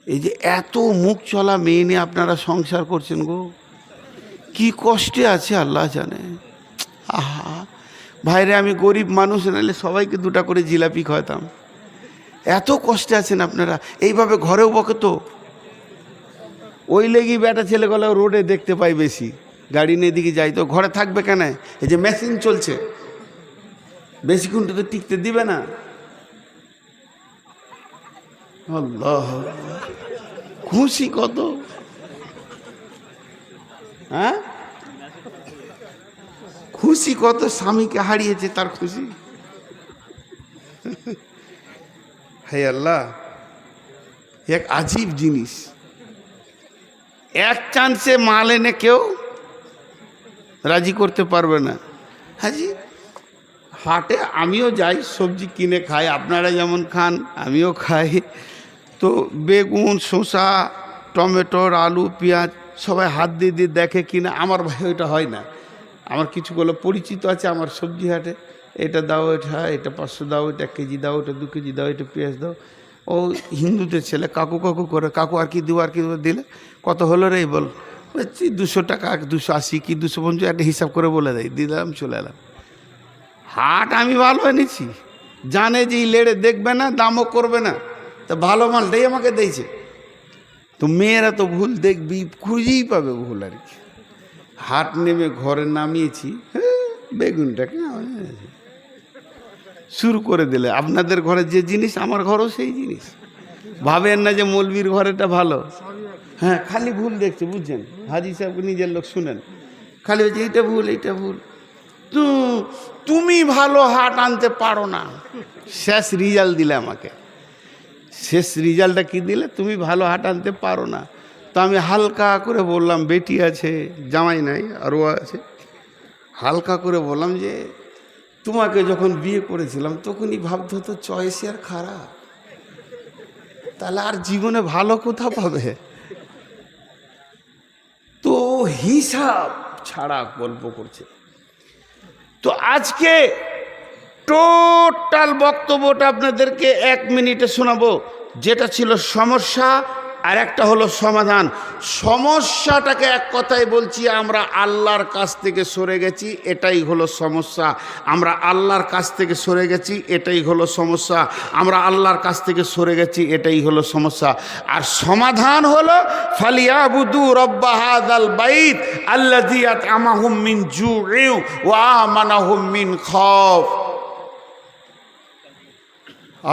এই যে এত মুখ চলা মেয়ে নিয়ে আপনারা সংসার করছেন গো, কি কষ্টে আছে আল্লাহ জানে। আহা ভাইরে, আমি গরিব মানুষ, নাহলে সবাইকে দুটা করে জিলাপি খাওয়াতাম। এত কষ্টে আছেন আপনারা। এইভাবে ঘরেও বকে তো, ওই লেগেই বেটা ছেলেগুলো রোডে দেখতে পাই বেশি, গাড়ি নিয়ে দিকে যাই তো। ঘরে থাকবে কেন? এই যে মেশিন চলছে, বেশিক্ষণ তো টিকতে দিবে না। আল্লাহ, খুশি কত, হ্যাঁ খুশি কত, স্বামীকে হারিয়েছে তার খুশি। হে আল্লাহ, এক আজীব জিনিস। এক চান্সে মাল এনে কেউ রাজি করতে পারবে না। হাজি, হাটে আমিও যাই, সবজি কিনে খাই, আপনারা যেমন খান আমিও খাই। তো বেগুন, শসা, টমেটোর, আলু, পেঁয়াজ সবাই হাত দিয়ে দিয়ে দেখে কিনা। আমার ভাই ওইটা হয় না। আমার কিছুগুলো পরিচিত আছে আমার সবজি হাটে, এটা দাও, এটা 500 দাও, এটা 1 কেজি দাও, এটা 2 কেজি দাও, এটা পেঁয়াজ দাও। ও হিন্দুদের ছেলে, কাকু কাকু করে, কাকু আর কি দেবো, আর কি দিলে কত হলো রে বল, বলছি 200 টাকা, 280 কি 250, একটা হিসাব করে বলে দেয়, দিলাম, চলে এলাম। হাট আমি ভালো এনেছি, জানে যে লেড়ে দেখবে না, দামও করবে না, তা ভালো মালটাই আমাকে দিয়েছে। তো মেয়েরা তো ভুল দেখবি, খুঁজেই পাবে ভুল আর কি। হাট নেমে ঘরে নামিয়েছি, বেগুনটাকে শুরু করে দিলে। আপনাদের ঘরে যে জিনিস আমার ঘরেও সেই জিনিস। ভাবেন না যে মৌলবীর ঘরেটা ভালো, হ্যাঁ খালি ভুল দেখছে, বুঝছেন? হাজি সাহেবকে নিজের লোক শুনেন, খালি হচ্ছে এইটা ভুল, এইটা ভুল। তুমি ভালো হাট আনতে পারো না। শেষ রেজাল্ট দিলে আমাকে, শেষ রেজাল্টটা কি দিলে, তুমি ভালো হাট আনতে পারো না। তো আমি হালকা করে বললাম, বেটি আছে, জামাই নাই, আরও আছে, হালকা করে বললাম যে তোমাকে যখন বিয়ে করেছিলাম তখনই ভাবতে হতো চয়েসে আর খারাপ, তাহলে আর জীবনে ভালো কোথা পাবে। তো হিসাব ছাড়া গল্প করছে। তো আজকে টোটাল বক্তব্যটা আপনাদেরকে 1 মিনিটে শোনাবো। যেটা ছিল সমস্যা আর একটা হলো সমাধান। সমস্যাটাকে এক কথায় বলছি, আমরা আল্লাহর কাছ থেকে সরে গেছি, এটাই হলো সমস্যা। আমরা আল্লাহর কাছ থেকে সরে গেছি, এটাই হলো সমস্যা। আমরা আল্লাহর কাছ থেকে সরে গেছি, এটাই হলো সমস্যা। আর সমাধান হলো ফালিয়াবুদু রাব্বা হাযাল বাইত আল্লাযী আত'আমাহুম মিন জু'ইন ওয়া আমানাহুম মিন খাউফ।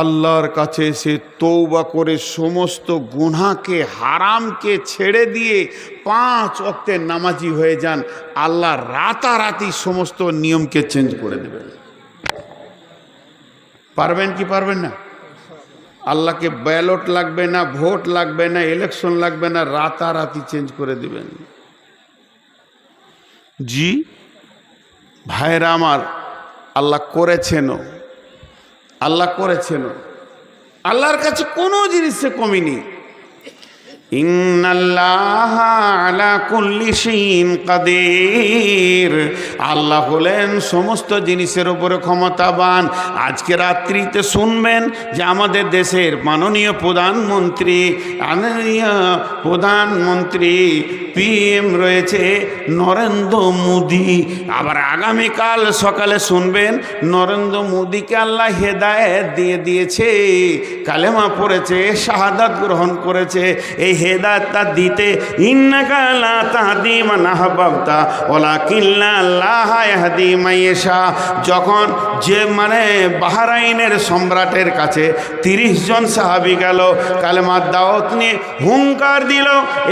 আল্লাহর কাছে এসে তওবা করে সমস্ত গুনাহকে, হারামকে ছেড়ে দিয়ে 5 ওয়াক্তের নামাজি হয়ে যান। আল্লাহ রাতারাতি সমস্ত নিয়মকে চেঞ্জ করে দেবেন। পারবেন কি পারবেন না? আল্লাহকে ব্যালট লাগবে না, ভোট লাগবে না, ইলেকশন লাগবে না, রাতারাতি চেঞ্জ করে দিবেন। জি ভাইরা আমার, আল্লাহ করেছেন, আল্লাহ করেছেন। আল্লাহর কাছে কোনো জিনিসে কমি নেই। ইন্নাল্লাহা আলা কুল্লি শাইইন কাদির। আল্লাহ হলেন সমস্ত জিনিসের উপরে ক্ষমতাবান। আজকে রাত্রিতে শুনবেন যে আমাদের দেশের মাননীয় প্রধানমন্ত্রী PM রয়েছে নরেন্দ্র মোদি। আবার আগামীকাল সকালে শুনবেন নরেন্দ্র মোদিকে আল্লাহ হেদায়েত দিয়ে দিয়েছে, কালেমা পড়েছে, শাহাদাত গ্রহণ করেছে। এই হেদায়েতটা দিতে ইন্নাকা লা তাহদি মান আহবাবতা ওয়ালাকিন্নাল্লাহা ইয়াহদি মান ইয়াশা। যখন যে বাহরাইনের সম্রাটের কাছে 30 জন সাহাবী গেল, কালেমার দাওয়াত নিয়ে হুঙ্কার দিল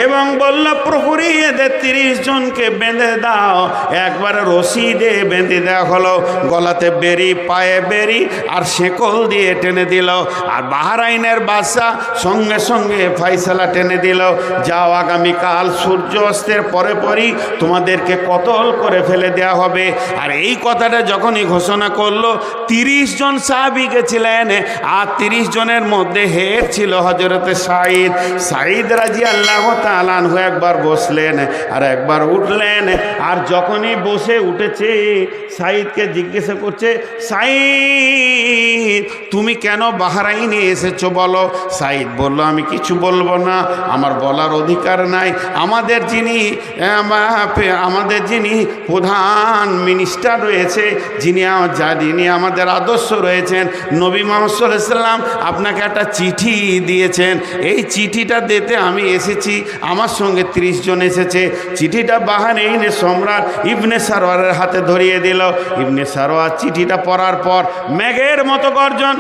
এবং বলল, প্রহরী এদের 30 জনকে বেঁধে দাও। একবারে রশি দিয়ে বেঁধে দেওয়া হলো, গলাতে বেরি, পায়ে বেরি আর শেকল দিয়ে টেনে দিল। আর বাহরাইনের বাদশা সঙ্গে সঙ্গে ফয়সালা টেনে দিল, যাও আগামীকাল সূর্য অস্তের পরে পরই তোমাদেরকে কতল করে ফেলে দেওয়া হবে। আর এই কথাটা যখনই ঘোষণা করলো, 30 জন সাহাবী গেছিলেন, আর 30 জনের মধ্যে হেড ছিল হযরতে সাঈদ রাদিয়াল্লাহু তাআলা আনহু। একবার বসে বসলেন, আর একবার উঠলেন। আর যখনই বসে উঠেছে সাঈদকে জিজ্ঞাসা করছে, সাঈদ তুমি কেন বাহরাইনে এসেছো বলো? সাঈদ বলল, আমি কিছু বলবো না, আমার বলার অধিকার নাই। আমাদের যিনি প্রধান মিনিস্টার রয়েছে, যিনি আমাদের আদর্শ রয়েছেন, নবী মুহাম্মদ সাল্লাল্লাহু আলাইহি ওয়াসাল্লাম আপনাকে একটা চিঠি দিয়েছেন। এই চিঠিটা দিতে আমি এসেছি, আমার সঙ্গে 30 জন এসেছে। চিঠিটা বাহরাইনের সম্রাট ইবনে সারওয়ারের হাতে ধরিয়ে দিল। ইবনে সারওয়ার চিঠিটা পড়ার পর মেঘের মতো গর্জন,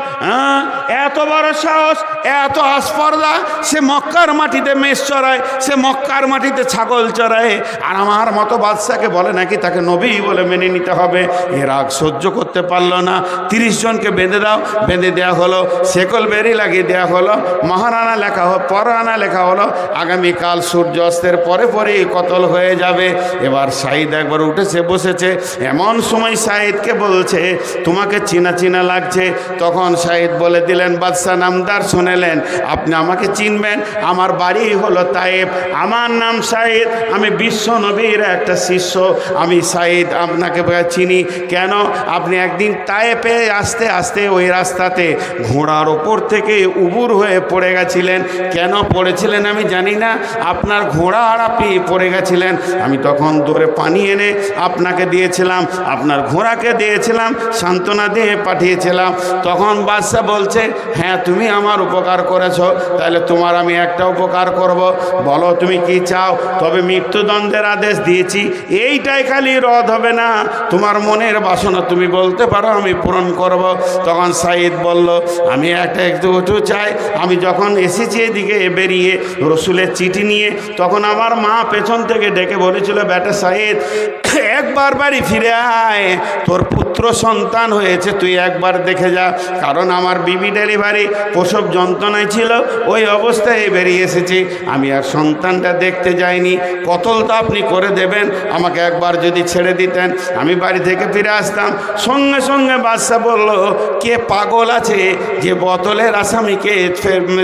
এত বড় সাহস, এত আস্পর্ধা! সে মক্কার মাটিতে মেষ চড়ায়, সে মক্কার মাটিতে ছাগল চড়ায়, আর আমার মতো বাদশাকে বলে নাকি তাকে নবী বলে মেনে নিতে হবে। এর রাগ সহ্য করতে পারল না। 30 জনকে বেঁধে দাও, বেঁধে দেওয়া হলো, শেকল বেরি লাগিয়ে দেওয়া হলো, মহারানা লেখা হলো, পরহানা লেখা হলো, আগামীকাল সূর্য অস্তের পরে পরেই কতল হয়ে যাবে। এবার সাঈদ একবার উঠেছে, বসেছে। এমন সময় সাঈদকে বলছে, তোমাকে চিনা চিনা লাগছে। তখন সাঈদ বলে দিলেন, বাদশা নামদার শুনেলেন, আপনি আমাকে চিনবেন, আমার বাড়ি হলো তায়েব, আমার নাম সাঈদ, আমি বিশ্ব নবীর একটা শিষ্য, আমি সাঈদ আপনাকে চিনি। কেন? আপনি একদিন তায়েবে আস্তে আস্তে ওই রাস্তাতে ঘোড়ার ওপর থেকে উবুর হয়ে পড়ে গেছিলেন। কেন পড়েছিলেন আমি জানি না, আপনার ঘোড়া আর আপনি পড়ে গেছিলেন। আমি তখন দৌড়ে পানি এনে আপনাকে দিয়েছিলাম, আপনার ঘোড়াকে দিয়েছিলাম, সান্ত্বনা দিয়ে পাঠিয়েছিলাম। তখন বাদশা বলছে, হ্যাঁ তুমি আমার উপকার করেছো, তাহলে তোমার আমি একটা উপকার করব, বলো তুমি কি চাও? তবে মৃত্যুদণ্ডের আদেশ দিয়েছি, এইটাই খালি রদ হবে না, তোমার মনের বাসনা তুমি বলতে পারো, আমি পূরণ করব। তখন সাঈদ বলল, আমি একটু চাই। আমি যখন এসেছি এদিকে বেরিয়ে রসুলের চিঠি নিয়ে, তখন আমার মা পেছন থেকে ডেকে বলেছিল, বেটা সাঈদ একবার বাড়ি ফিরে আয়, তোর পুত্র সন্তান হয়েছে, তুই একবার দেখে যা। কারণ আমার বিবি ডেলিভারি প্রসব যন্ত্রণায় ছিল, ওই অবস্থায় বেরিয়ে এসেছি, আমি আর সন্তানটা দেখতে যাইনি। কতল তো আপনি করে দেবেন, আমাকে একবার যদি ছেড়ে দিতেন আমি বাড়ি থেকে ফিরে আসতাম। সঙ্গে সঙ্গে বাদশা বলল, কে পাগল আছে যে বোতলের আসামিকে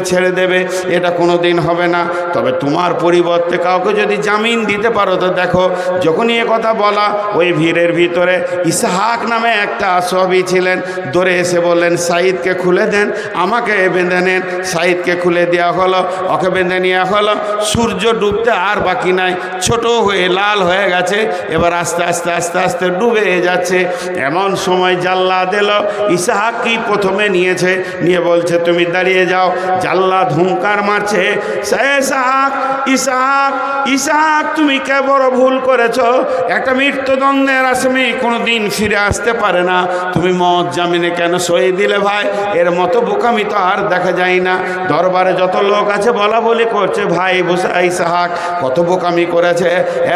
ছেড়ে দেবে? এটা কোনো দিন হবে না। তবে তোমার পরিবর্তে কাউকে যদি জামিন দিতে পারো তো দেখো। যখনই এ কথা বলা, ওই ভিড়ের ভিতরে ইসহাক নামে একটা সাহাবী ছিলেন, দৌড়ে এসে বললেন, সাঈদকে খুলে দেন, আমাকে বেঁধে নেন। সাঈদকে খুলে দেওয়া হলো, ওকে বেঁধে নেওয়া হলো। সূর্য ডুবতে আর বাকি নাই, ছোট হয়ে লাল হয়ে গেছে, এবার আস্তে আস্তে আস্তে আস্তে ডুবে যাচ্ছে। এমন সময় জাল্লাদ এলো, ইসহাক কি প্রথমে নিয়েছে, নিয়ে বলছে, তুমি দাঁড়িয়ে যাও। জাল্লাদ হুঙ্কার মারছে, ইসহাক ইসহাক ইসহাক তুমি কে বড় ভুল করেছো, একটা মৃত্যুদণ্ডের আসামি কোনো দিন ফিরে আসতে পারে না, তুমি মত জামিনে কেন সই দিলে ভাই? এর মতো বোকামি তো আর দেখা যায় না। দরবারে যত লোক আছে বলা বলি করছে, ভাই ইসহাক কত বোকামি করেছে,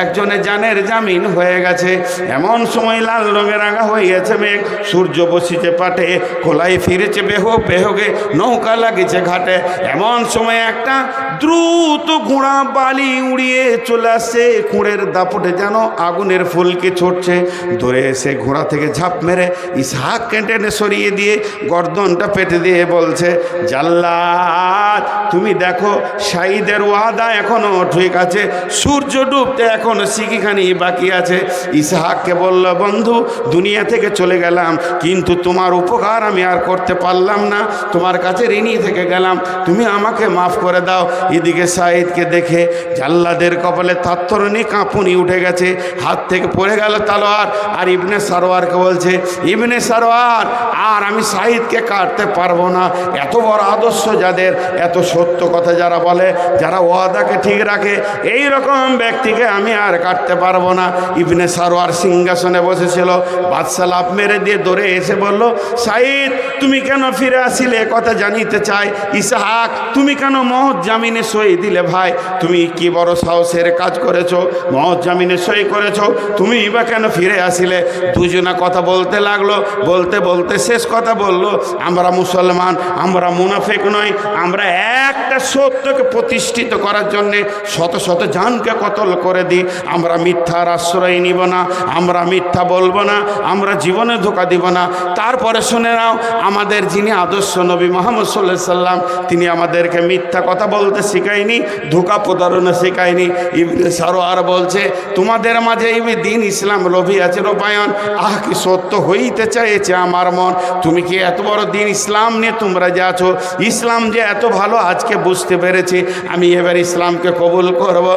একজনের জানের জামিন হয়ে গেছে। এমন সময় লাল রঙের রাঙা হয়ে গেছে মেঘ, সূর্য বসিছে পাটে, খোলাই ফিরেছে বেহগে, নৌকা লাগিয়েছে ঘাটে। এমন সময় একটা দ্রুত ঘোড়া বালি উড়িয়ে চলে আসছে, কুঁড়ের দাপটে যেন আগুনের ফুলকে ছড়ছে। ধরে এসে ঘোড়া থেকে ঝাঁপ মেরে ইসহাক টেনে সরিয়ে দিয়ে গর্দনটা পেটে দিয়ে বলছে, জাল্লাদ তুমি দেখো, সাঈদের ওয়াদা এখনো ঠিক আছে, সূর্য ডুবতে এখনো সিকিখানি বাকি আছে। ইসহাককে বলল, বন্ধু দুনিয়া থেকে চলে গেলাম, কিন্তু তোমার উপকার আমি আর করতে পারলাম না, তোমার কাছে ঋণী থেকে গেলাম, তুমি আমাকে মাফ করে দাও। এদিকে সাঈদকে দেখে জাল্লাদের কপালে থাত্তরণী কাঁপুনি উঠে গেছে, হাত থেকে পড়ে গেল তালোয়ার। আর ইবনে সারওয়ারকে বলছে, ইবনে সারওয়ার আর আমি সাঈদকে কাটতে পারবো না। এত বড় আদর্শ যাদের, এত সত্য কথা যারা বলে, যারা ওয়াদাকে ঠিক রাখে, এই রকম ব্যক্তিকে আমি আর কাটতে পারবো না। ইবনে সারওয়ার সিংহাসনে বসেছিল, বাদশা লাফ মেরে দিয়ে দৌড়ে এসে বলল, সাঈদ তুমি কেন ফিরে আসিলে কথা জানিতে চাই। ইসহাক তুমি কেন মহৎ জামিনে সই দিলে ভাই? তুমি কি বড় সাহসের কাজ করেছো, মহৎ জামিনে সই করেছো, তুমি বা কেন ফিরে আসিলে? দুজনা কথা বলতে লাগলো, বলতে বলতে শেষ কথা বলল, আমরা মুসলমান, আমরা মুনাফিক নই, আমরা একটা সত্যকে প্রতিষ্ঠিত করার জন্যে শত শত জানকে কতল করে দিই, আমরা মিথ্যার আশ্রয় নিব না, আমরা মিথ্যা বলবো না, আমরা জীবনে ধোঁকা দিব না। তারপরে শুনে নাও, আমাদের যিনি আদর্শ নবী মুহাম্মদ সাল্লাল্লাহু আলাইহি সাল্লাম, তিনি আমাদেরকে মিথ্যা কথা বলতে শিখায়নি, ধোঁকা প্রতারণা শিখায়নি। ইবনে সারোয়ার বলছে তোমাদের মাঝে এই দিন ইসলাম লোভী আছে রূপায়ণ, আহ কি সত্য হইতে চাইছে আমার মন। তুমি কি এত বড় দিন ইসলাম নিয়ে তোমরা যে আছো, ইসলাম যে এত ভালো আজকে বুঝতে পেরেছি, আমি এবার ইসলামকে কবুল করব।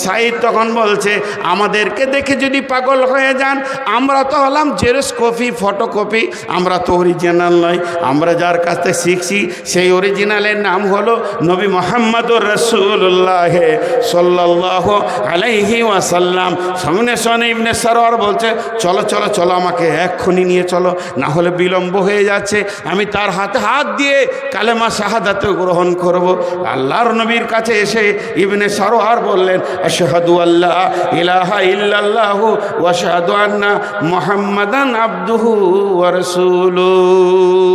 সাইদ তখন বলছে আমাদেরকে দেখে যদি পাগল হয়ে যান, আমরা তো হলাম জেরক্স কপি, ফটোকপি, আমরা তো অরিজিনাল নয়। আমরা যার কাছ থেকে শিখছি সেই অরিজিনালের নাম হলো নবী মুহাম্মদুর রাসূলুল্লাহ সাল্লাল্লাহু আলাইহি ওয়াসাল্লাম। সামনে শোনে ইবনে সারোয়ার বলছে চলো চলো চলো, আমাকে এক্ষুনি নিয়ে চলো, না হলে বিলম্ব হয়ে যাচ্ছে। আমি তার হাতে হাত দিয়ে কালেমা শাহাদাত গ্রহণ করব। আল্লাহর নবীর কাছে এসে ইবনে সারোয়ার বললেন আশহাদু আল্লা ইলাহা ইল্লাল্লাহু ওয়া আশহাদু আন্না মুহাম্মাদান আবদুহু ওয়া রাসূলুহু।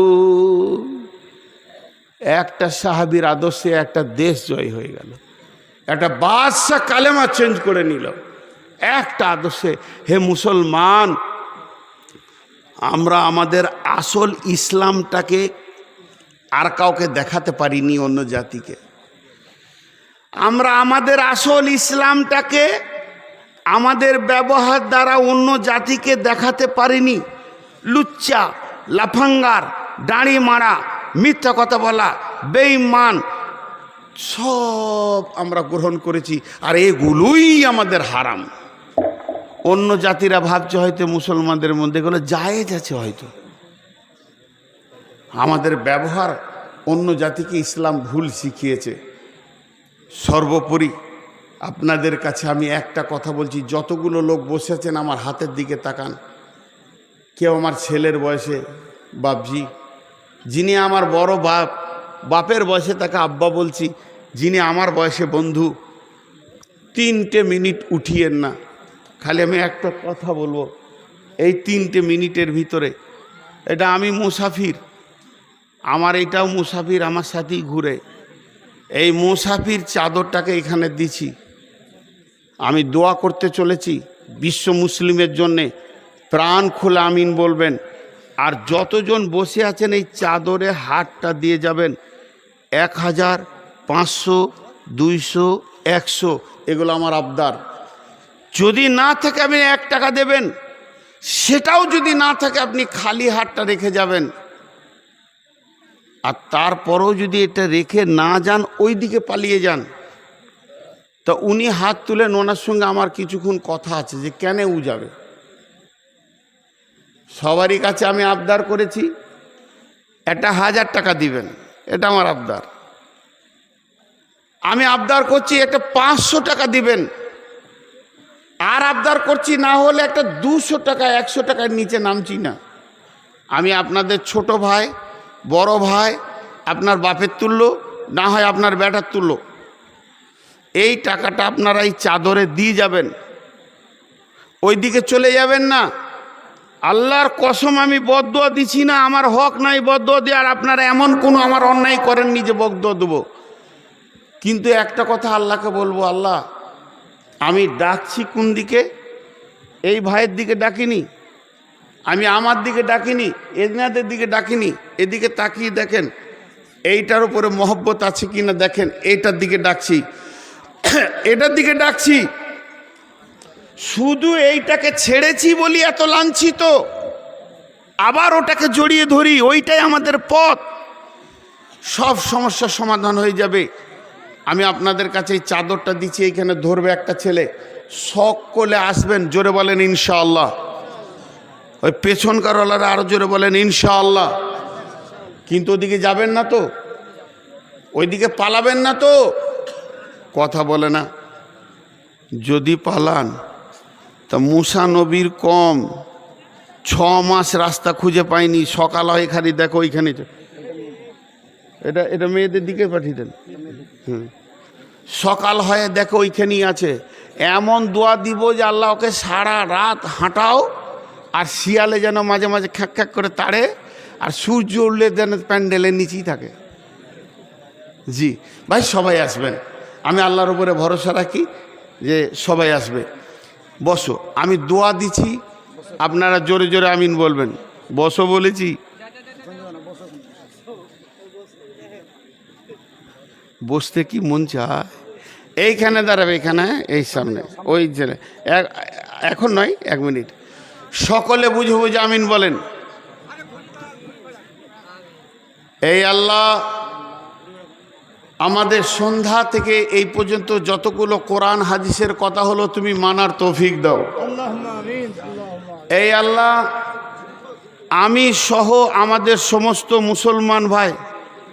একটা সাহাবীর আদর্শে একটা দেশ জয় হয়ে গেল, একটা বাদশা কালেমা চেঞ্জ করে নিল একটা আদর্শে। হে মুসলমান, আমরা আমাদের আসল ইসলামটাকে আর কাউকে দেখাতে পারিনি, অন্য জাতিকে। আমরা আমাদের আসল ইসলামটাকে আমাদের ব্যবহার দ্বারা অন্য জাতিকে দেখাতে পারিনি। লুচ্চা, লাফাঙ্গার, দাড়ি মারা, মিথ্যা কথা বলা, বেঈমান সব আমরা গ্রহণ করেছি, আর এগুলোই আমাদের হারাম। অন্য জাতিরা ভাবছে হয়তো মুসলমানদের মধ্যে এগুলো জায়েজ আছে, হয়তো আমাদের ব্যবহার অন্য জাতিকে ইসলাম ভুল শিখিয়েছে। সর্বোপরি আপনাদের কাছে আমি একটা কথা বলছি, যতগুলো লোক বসে আছেন আমার হাতের দিকে তাকান। কেউ আমার ছেলের বয়সে বাপজি, যিনি আমার বড় বাপ, বাপের বয়সে তাকে আব্বা বলছি, যিনি আমার বয়সে বন্ধু, 3টে মিনিট উঠিয়েন না। খালি আমি একটা কথা বলবো, এই 3টে মিনিটের ভিতরে, এটা আমি মুসাফির, আমার এটাও মুসাফির, আমার সাথেই ঘুরে। এই মুসাফির চাদরটাকে এখানে দিছি, আমি দোয়া করতে চলেছি বিশ্ব মুসলিমের জন্যে। প্রাণ খোলা আমিন বলবেন। আর যতজন বসে আছেন এই চাদরে হাতটা দিয়ে যাবেন। 1000, 500, 200, 100 এগুলো আমার আবদার। যদি না থাকে আপনি 1 টাকা দেবেন, সেটাও যদি না থাকে আপনি খালি হাতটা রেখে যাবেন। আর তারপরেও যদি এটা রেখে না যান, ওই দিকে পালিয়ে যান, তা উনি হাত তুলেন, ওনার সঙ্গে আমার কিছুক্ষণ কথা আছে যে কেন উ যাবে। সবারই কাছে আমি আবদার করেছি একটা 1000 টাকা দিবেন, এটা আমার আবদার। আমি আবদার করছি একটা 500 টাকা দিবেন, আর আবদার করছি না হলে একটা 200 টাকা, 100 টাকার নিচে নামছি না। আমি আপনাদের ছোট ভাই, বড় ভাই, আপনার বাপের তুল্য, না হয় আপনার বেটার তুল্য। এই টাকাটা আপনারা এই চাদরে দিয়ে যাবেন, ওই দিকে চলে যাবেন না। আল্লাহর কসম আমি বদদুয়া দিছি না, আমার হক নাই বদদুয়া দিয়ে, আর আপনারা এমন কোনো আমার অন্যায় করেননি যে বদদুয়া দেবো। কিন্তু একটা কথা আল্লাহকে বলবো, আল্লাহ আমি ডাকছি কোন দিকে? এই ভাইয়ের দিকে ডাকিনি, আমি আমার দিকে ডাকিনি, এনাদের দিকে ডাকিনি। এদিকে তাকিয়ে দেখেন এইটার উপরে মহব্বত আছে কিনা দেখেন, এইটার দিকে ডাকছি, এটার দিকে ডাকছি। শুধু এইটাকে ছেড়েছি বলি এত লাঞ্ছিত, আবার ওটাকে জড়িয়ে ধরি, ওইটাই আমাদের পথ। সব সমস্যার সমাধান হয়ে যাবে। আমি আপনাদের কাছে এই চাদরটা দিচ্ছি, এইখানে ধরবে একটা ছেলে, সকলে আসবেন, জোরে বলেন ইনশাআল্লাহ। ওই পেছনকার ওলারা আরো জোরে বলেন ইনশাআল্লাহ। কিন্তু ওদিকে যাবেন না তো, ওইদিকে পালাবেন না তো, কথা বলে না। যদি পালান তা মুসা নবীর কম 6 মাস রাস্তা খুঁজে পায়নি, সকাল হয় খালি দেখো ওইখানে। এটা মেয়েদের দিকে পাঠিয়ে দেন। সকাল হয়ে দেখো ওইখানেই আছে। এমন দোয়া দিব যে আল্লাহ ওকে সারা রাত হাঁটাও, আর শিয়ালে যেন মাঝে মাঝে খ্যাক খ্যাক করে তাড়ে, আর সূর্য উঠলে যেন প্যান্ডেলের নিচেই থাকে। জি ভাই, সবাই আসবেন, আমি আল্লাহর উপরে ভরসা রাখি যে সবাই আসবে। বসো, আমি দোয়া দিচ্ছি, আপনারা জোরে জোরে আমিন বলবেন। বসো বলেছি, বসতে কি মন চায়? এইখানে দাঁড়াবে, এখানে, এই সামনে, ওই যে এখন নয়, 1 মিনিট। সকলে বুঝে বুঝে আমিন বলেন। এই আল্লাহ, আমাদের সন্ধ্যা থেকে এই পর্যন্ত যতগুলো কোরআন হাদিসের কথা হলো তুমি মানার তৌফিক দাও। এই আল্লাহ, আমি সহ আমাদের সমস্ত মুসলমান ভাই,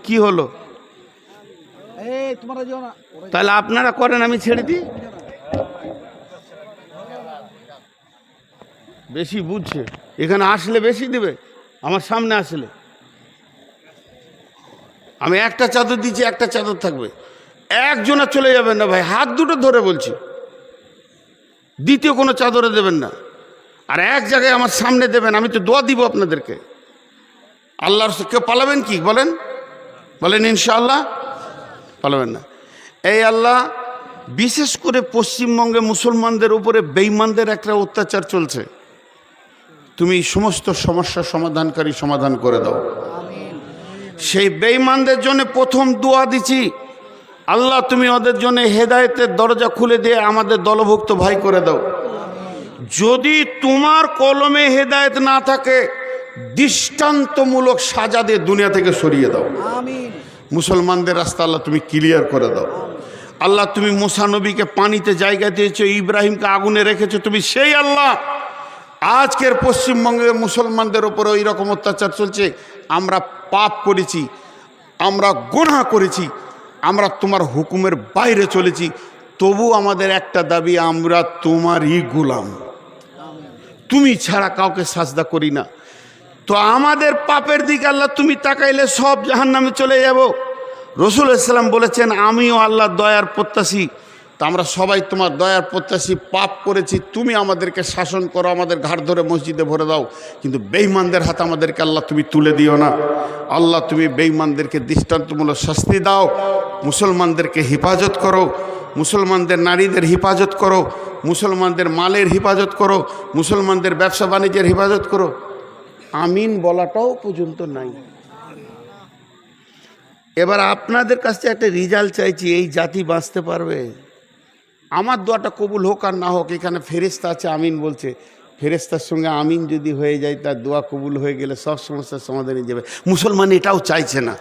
কি হলো তাহলে আপনারা করেন, আমি ছেড়ে দিই। বেশি বুঝছে, এখানে আসলে বেশি দেবে, আমার সামনে আসলে আমি একটা চাদর দিচ্ছি, একটা চাদর থাকবে, একজনা চলে যাবেন না ভাই, হাত দুটো ধরে বলছি, দ্বিতীয় কোনো চাদরে দেবেন না, আর এক জায়গায় আমার সামনে দেবেন, আমি তো দোয়া দিব আপনাদেরকে। আল্লাহর কেউ পালাবেন কি বলেন? বলেন ইনশাআল্লাহ পালাবেন না। এই আল্লাহ, বিশেষ করে পশ্চিমবঙ্গে মুসলমানদের উপরে বেঈমানদের একটা অত্যাচার চলছে, তুমি সমস্ত সমস্যা সমাধানকারী সমাধান করে দাও। সেই বেঈমানদের জন্য প্রথম দোয়া দিচ্ছি, আল্লাহ তুমি ওদের জন্য হেদায়েতের দরজা খুলে দিয়ে আমাদের দলভুক্ত ভাই করে দাও। যদি তোমার কলমে হেদায়েত না থাকে, দৃষ্টান্তমূলক সাজা দিয়ে দুনিয়া থেকে সরিয়ে দাও। মুসলমানদের রাস্তা আল্লাহ তুমি ক্লিয়ার করে দাও। আল্লাহ, তুমি মুসা নবীকে পানিতে জায়গা দিয়েছো, ইব্রাহিমকে আগুনে রেখেছো, তুমি সেই আল্লাহ। আজকের পশ্চিমবঙ্গের মুসলমানদের ওপরে ওই রকম অত্যাচার চলছে। আমরা পাপ করেছি, আমরা গুনাহ করেছি, আমরা তোমার হুকুমের বাইরে চলেছি, তবু আমাদের একটা দাবি, আমরা তোমারই গোলাম, তুমি ছাড়া কাউকে সাজদা করি না। তো আমাদের পাপের দিকে আল্লাহ তুমি তাকাইলে সব জাহান্নামে চলে যাব। রাসূল ইসলাম বলেছেন, আমিও আল্লাহর দয়ার প্রত্যাশী, তা আমরা সবাই তোমার দয়ার প্রত্যাশী। পাপ করেছি, তুমি আমাদেরকে শাসন করো, আমাদের ঘাড় ধরে মসজিদে ভরে দাও, কিন্তু বেঈমানদের হাতে আমাদেরকে আল্লাহ তুমি তুলে দিও না। আল্লাহ, তুমি বেঈমানদেরকে দৃষ্টান্তমূলক শাস্তি দাও, মুসলমানদেরকে হেফাজত করো, মুসলমানদের নারীদের হেফাজত করো, মুসলমানদের মালের হেফাজত করো, মুসলমানদের ব্যবসা বাণিজ্যের হেফাজত করো। আমিন বলাটাও পর্যন্ত নাই। এবার আপনাদের কাছে একটা রেজাল্ট চাইছি, এই জাতি বাঁচতে পারবে? আমার দোয়াটা কবুল হোক আর না হোক, এখানে ফেরেশতা আছে আমিন বলছে, ফেরেশতার সঙ্গে আমিন যদি হয়ে যায়, তার দোয়া কবুল হয়ে গেলে সব সমস্যার সমাধান হয়ে যাবে। মুসলমান এটাও চাইছে না।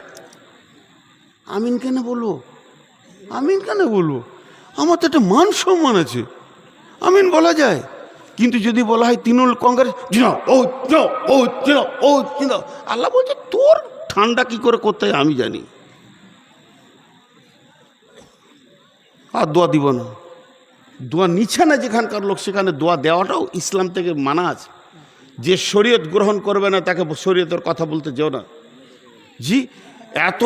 আমিন কেন বলবো? আমিন কেন বলবো? আমার তো একটা মান সম্মান আছে, আমিন বলা যায়। কিন্তু যদি বলা হয় তৃণমূল কংগ্রেস, আল্লাহ বলছে তোর ঠান্ডা কি করে করতে হয় আমি জানি, আর দোয়া দিব না। দোয়া নিচ্ছে না যেখানকার লোক, সেখানে দোয়া দেওয়াটাও ইসলাম থেকে মানা আছে। যে শরীয়ত গ্রহণ করবে না তাকে শরীয়তের কথা বলতে যেও না। জি, এত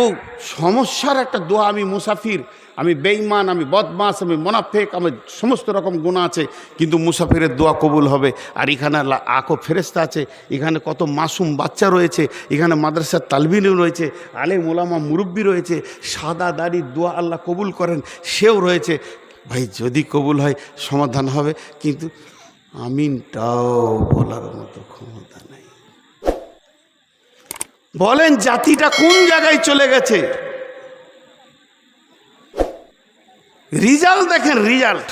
সমস্যার একটা দোয়া, আমি মুসাফির, আমি বেঈমান, আমি বদমাস, আমি মোনাফেক, আমার সমস্ত রকম গুনাহ আছে, কিন্তু মুসাফিরের দোয়া কবুল হবে। আর এখানে আকো ফেরেশতা আছে, এখানে কত মাসুম বাচ্চা রয়েছে, এখানে মাদ্রাসার তালবিন রয়েছে, আলেম ওলামা মুরব্বি রয়েছে, সাদা দাড়ির দোয়া আল্লাহ কবুল করেন সেও রয়েছে। ভাই যদি কবুল হয় সমাধান হবে, কিন্তু আমিনটাও বলার মতো ক্ষমতা নেই। বলেন জাতিটা কোন জায়গায় চলে গেছে? রিজাল্ট দেখেন, রিজাল্ট।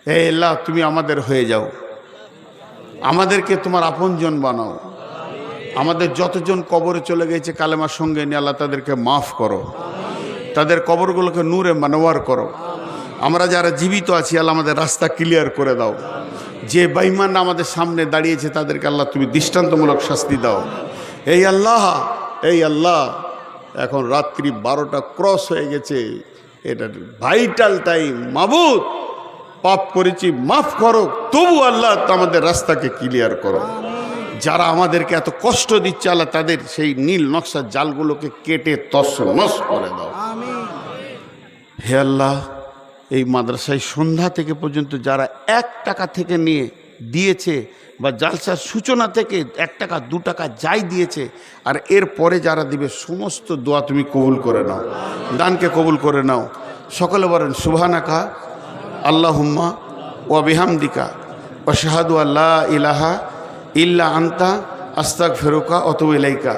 হে আল্লাহ, তুমি আমাদের হয়ে যাও, আমাদেরকে তোমার আপনজন বানাও। আমাদের যতজন কবরে চলে গেছে কালেমার সঙ্গে নিয়ে, আল্লাহ তাদেরকে মাফ করো, তাদের কবরগুলোকে নূরে মানওয়ার করো। আমরা যারা জীবিত আছি আল্লাহ আমাদের রাস্তা ক্লিয়ার করে দাও। যে বেঈমান আমাদের সামনে দাঁড়িয়েছে তাদেরকে আল্লাহ তুমি দৃষ্টান্তমূলক শাস্তি দাও। এই আল্লাহ, এই আল্লাহ, এখন রাত্রি 12টা ক্রস হয়ে গেছে, এটা ভাইটাল টাইম। মাবুদ, পাপ করেছি মাফ করো, তবু আল্লাহ আমাদের রাস্তাকে ক্লিয়ার করো। যারা আমাদেরকে এত কষ্ট দিচ্ছে আল্লাহ তাদের সেই নীল নকশার জালগুলোকে কেটে তছনছ করে দাও। হে আল্লাহ, এই মাদ্রাসায় সন্ধ্যা থেকে পর্যন্ত যারা 1 টাকা থেকে নিয়ে দিয়েছে, বা জালসার সূচনা থেকে 1 টাকা 2 টাকা যাই দিয়েছে, আর এর পরে যারা দিবে, সমস্ত দোয়া তুমি কবুল করে নাও, দানকে কবুল করে নাও। সকলে বলেন সুবহানাকা আল্লাহুম্মা ওয়া বিহামদিকা ওয়া আশহাদু আল্লা ইলাহা ইল্লা আনতা আস্তাগফিরুকা ওয়া আতুবু ইলাইকা।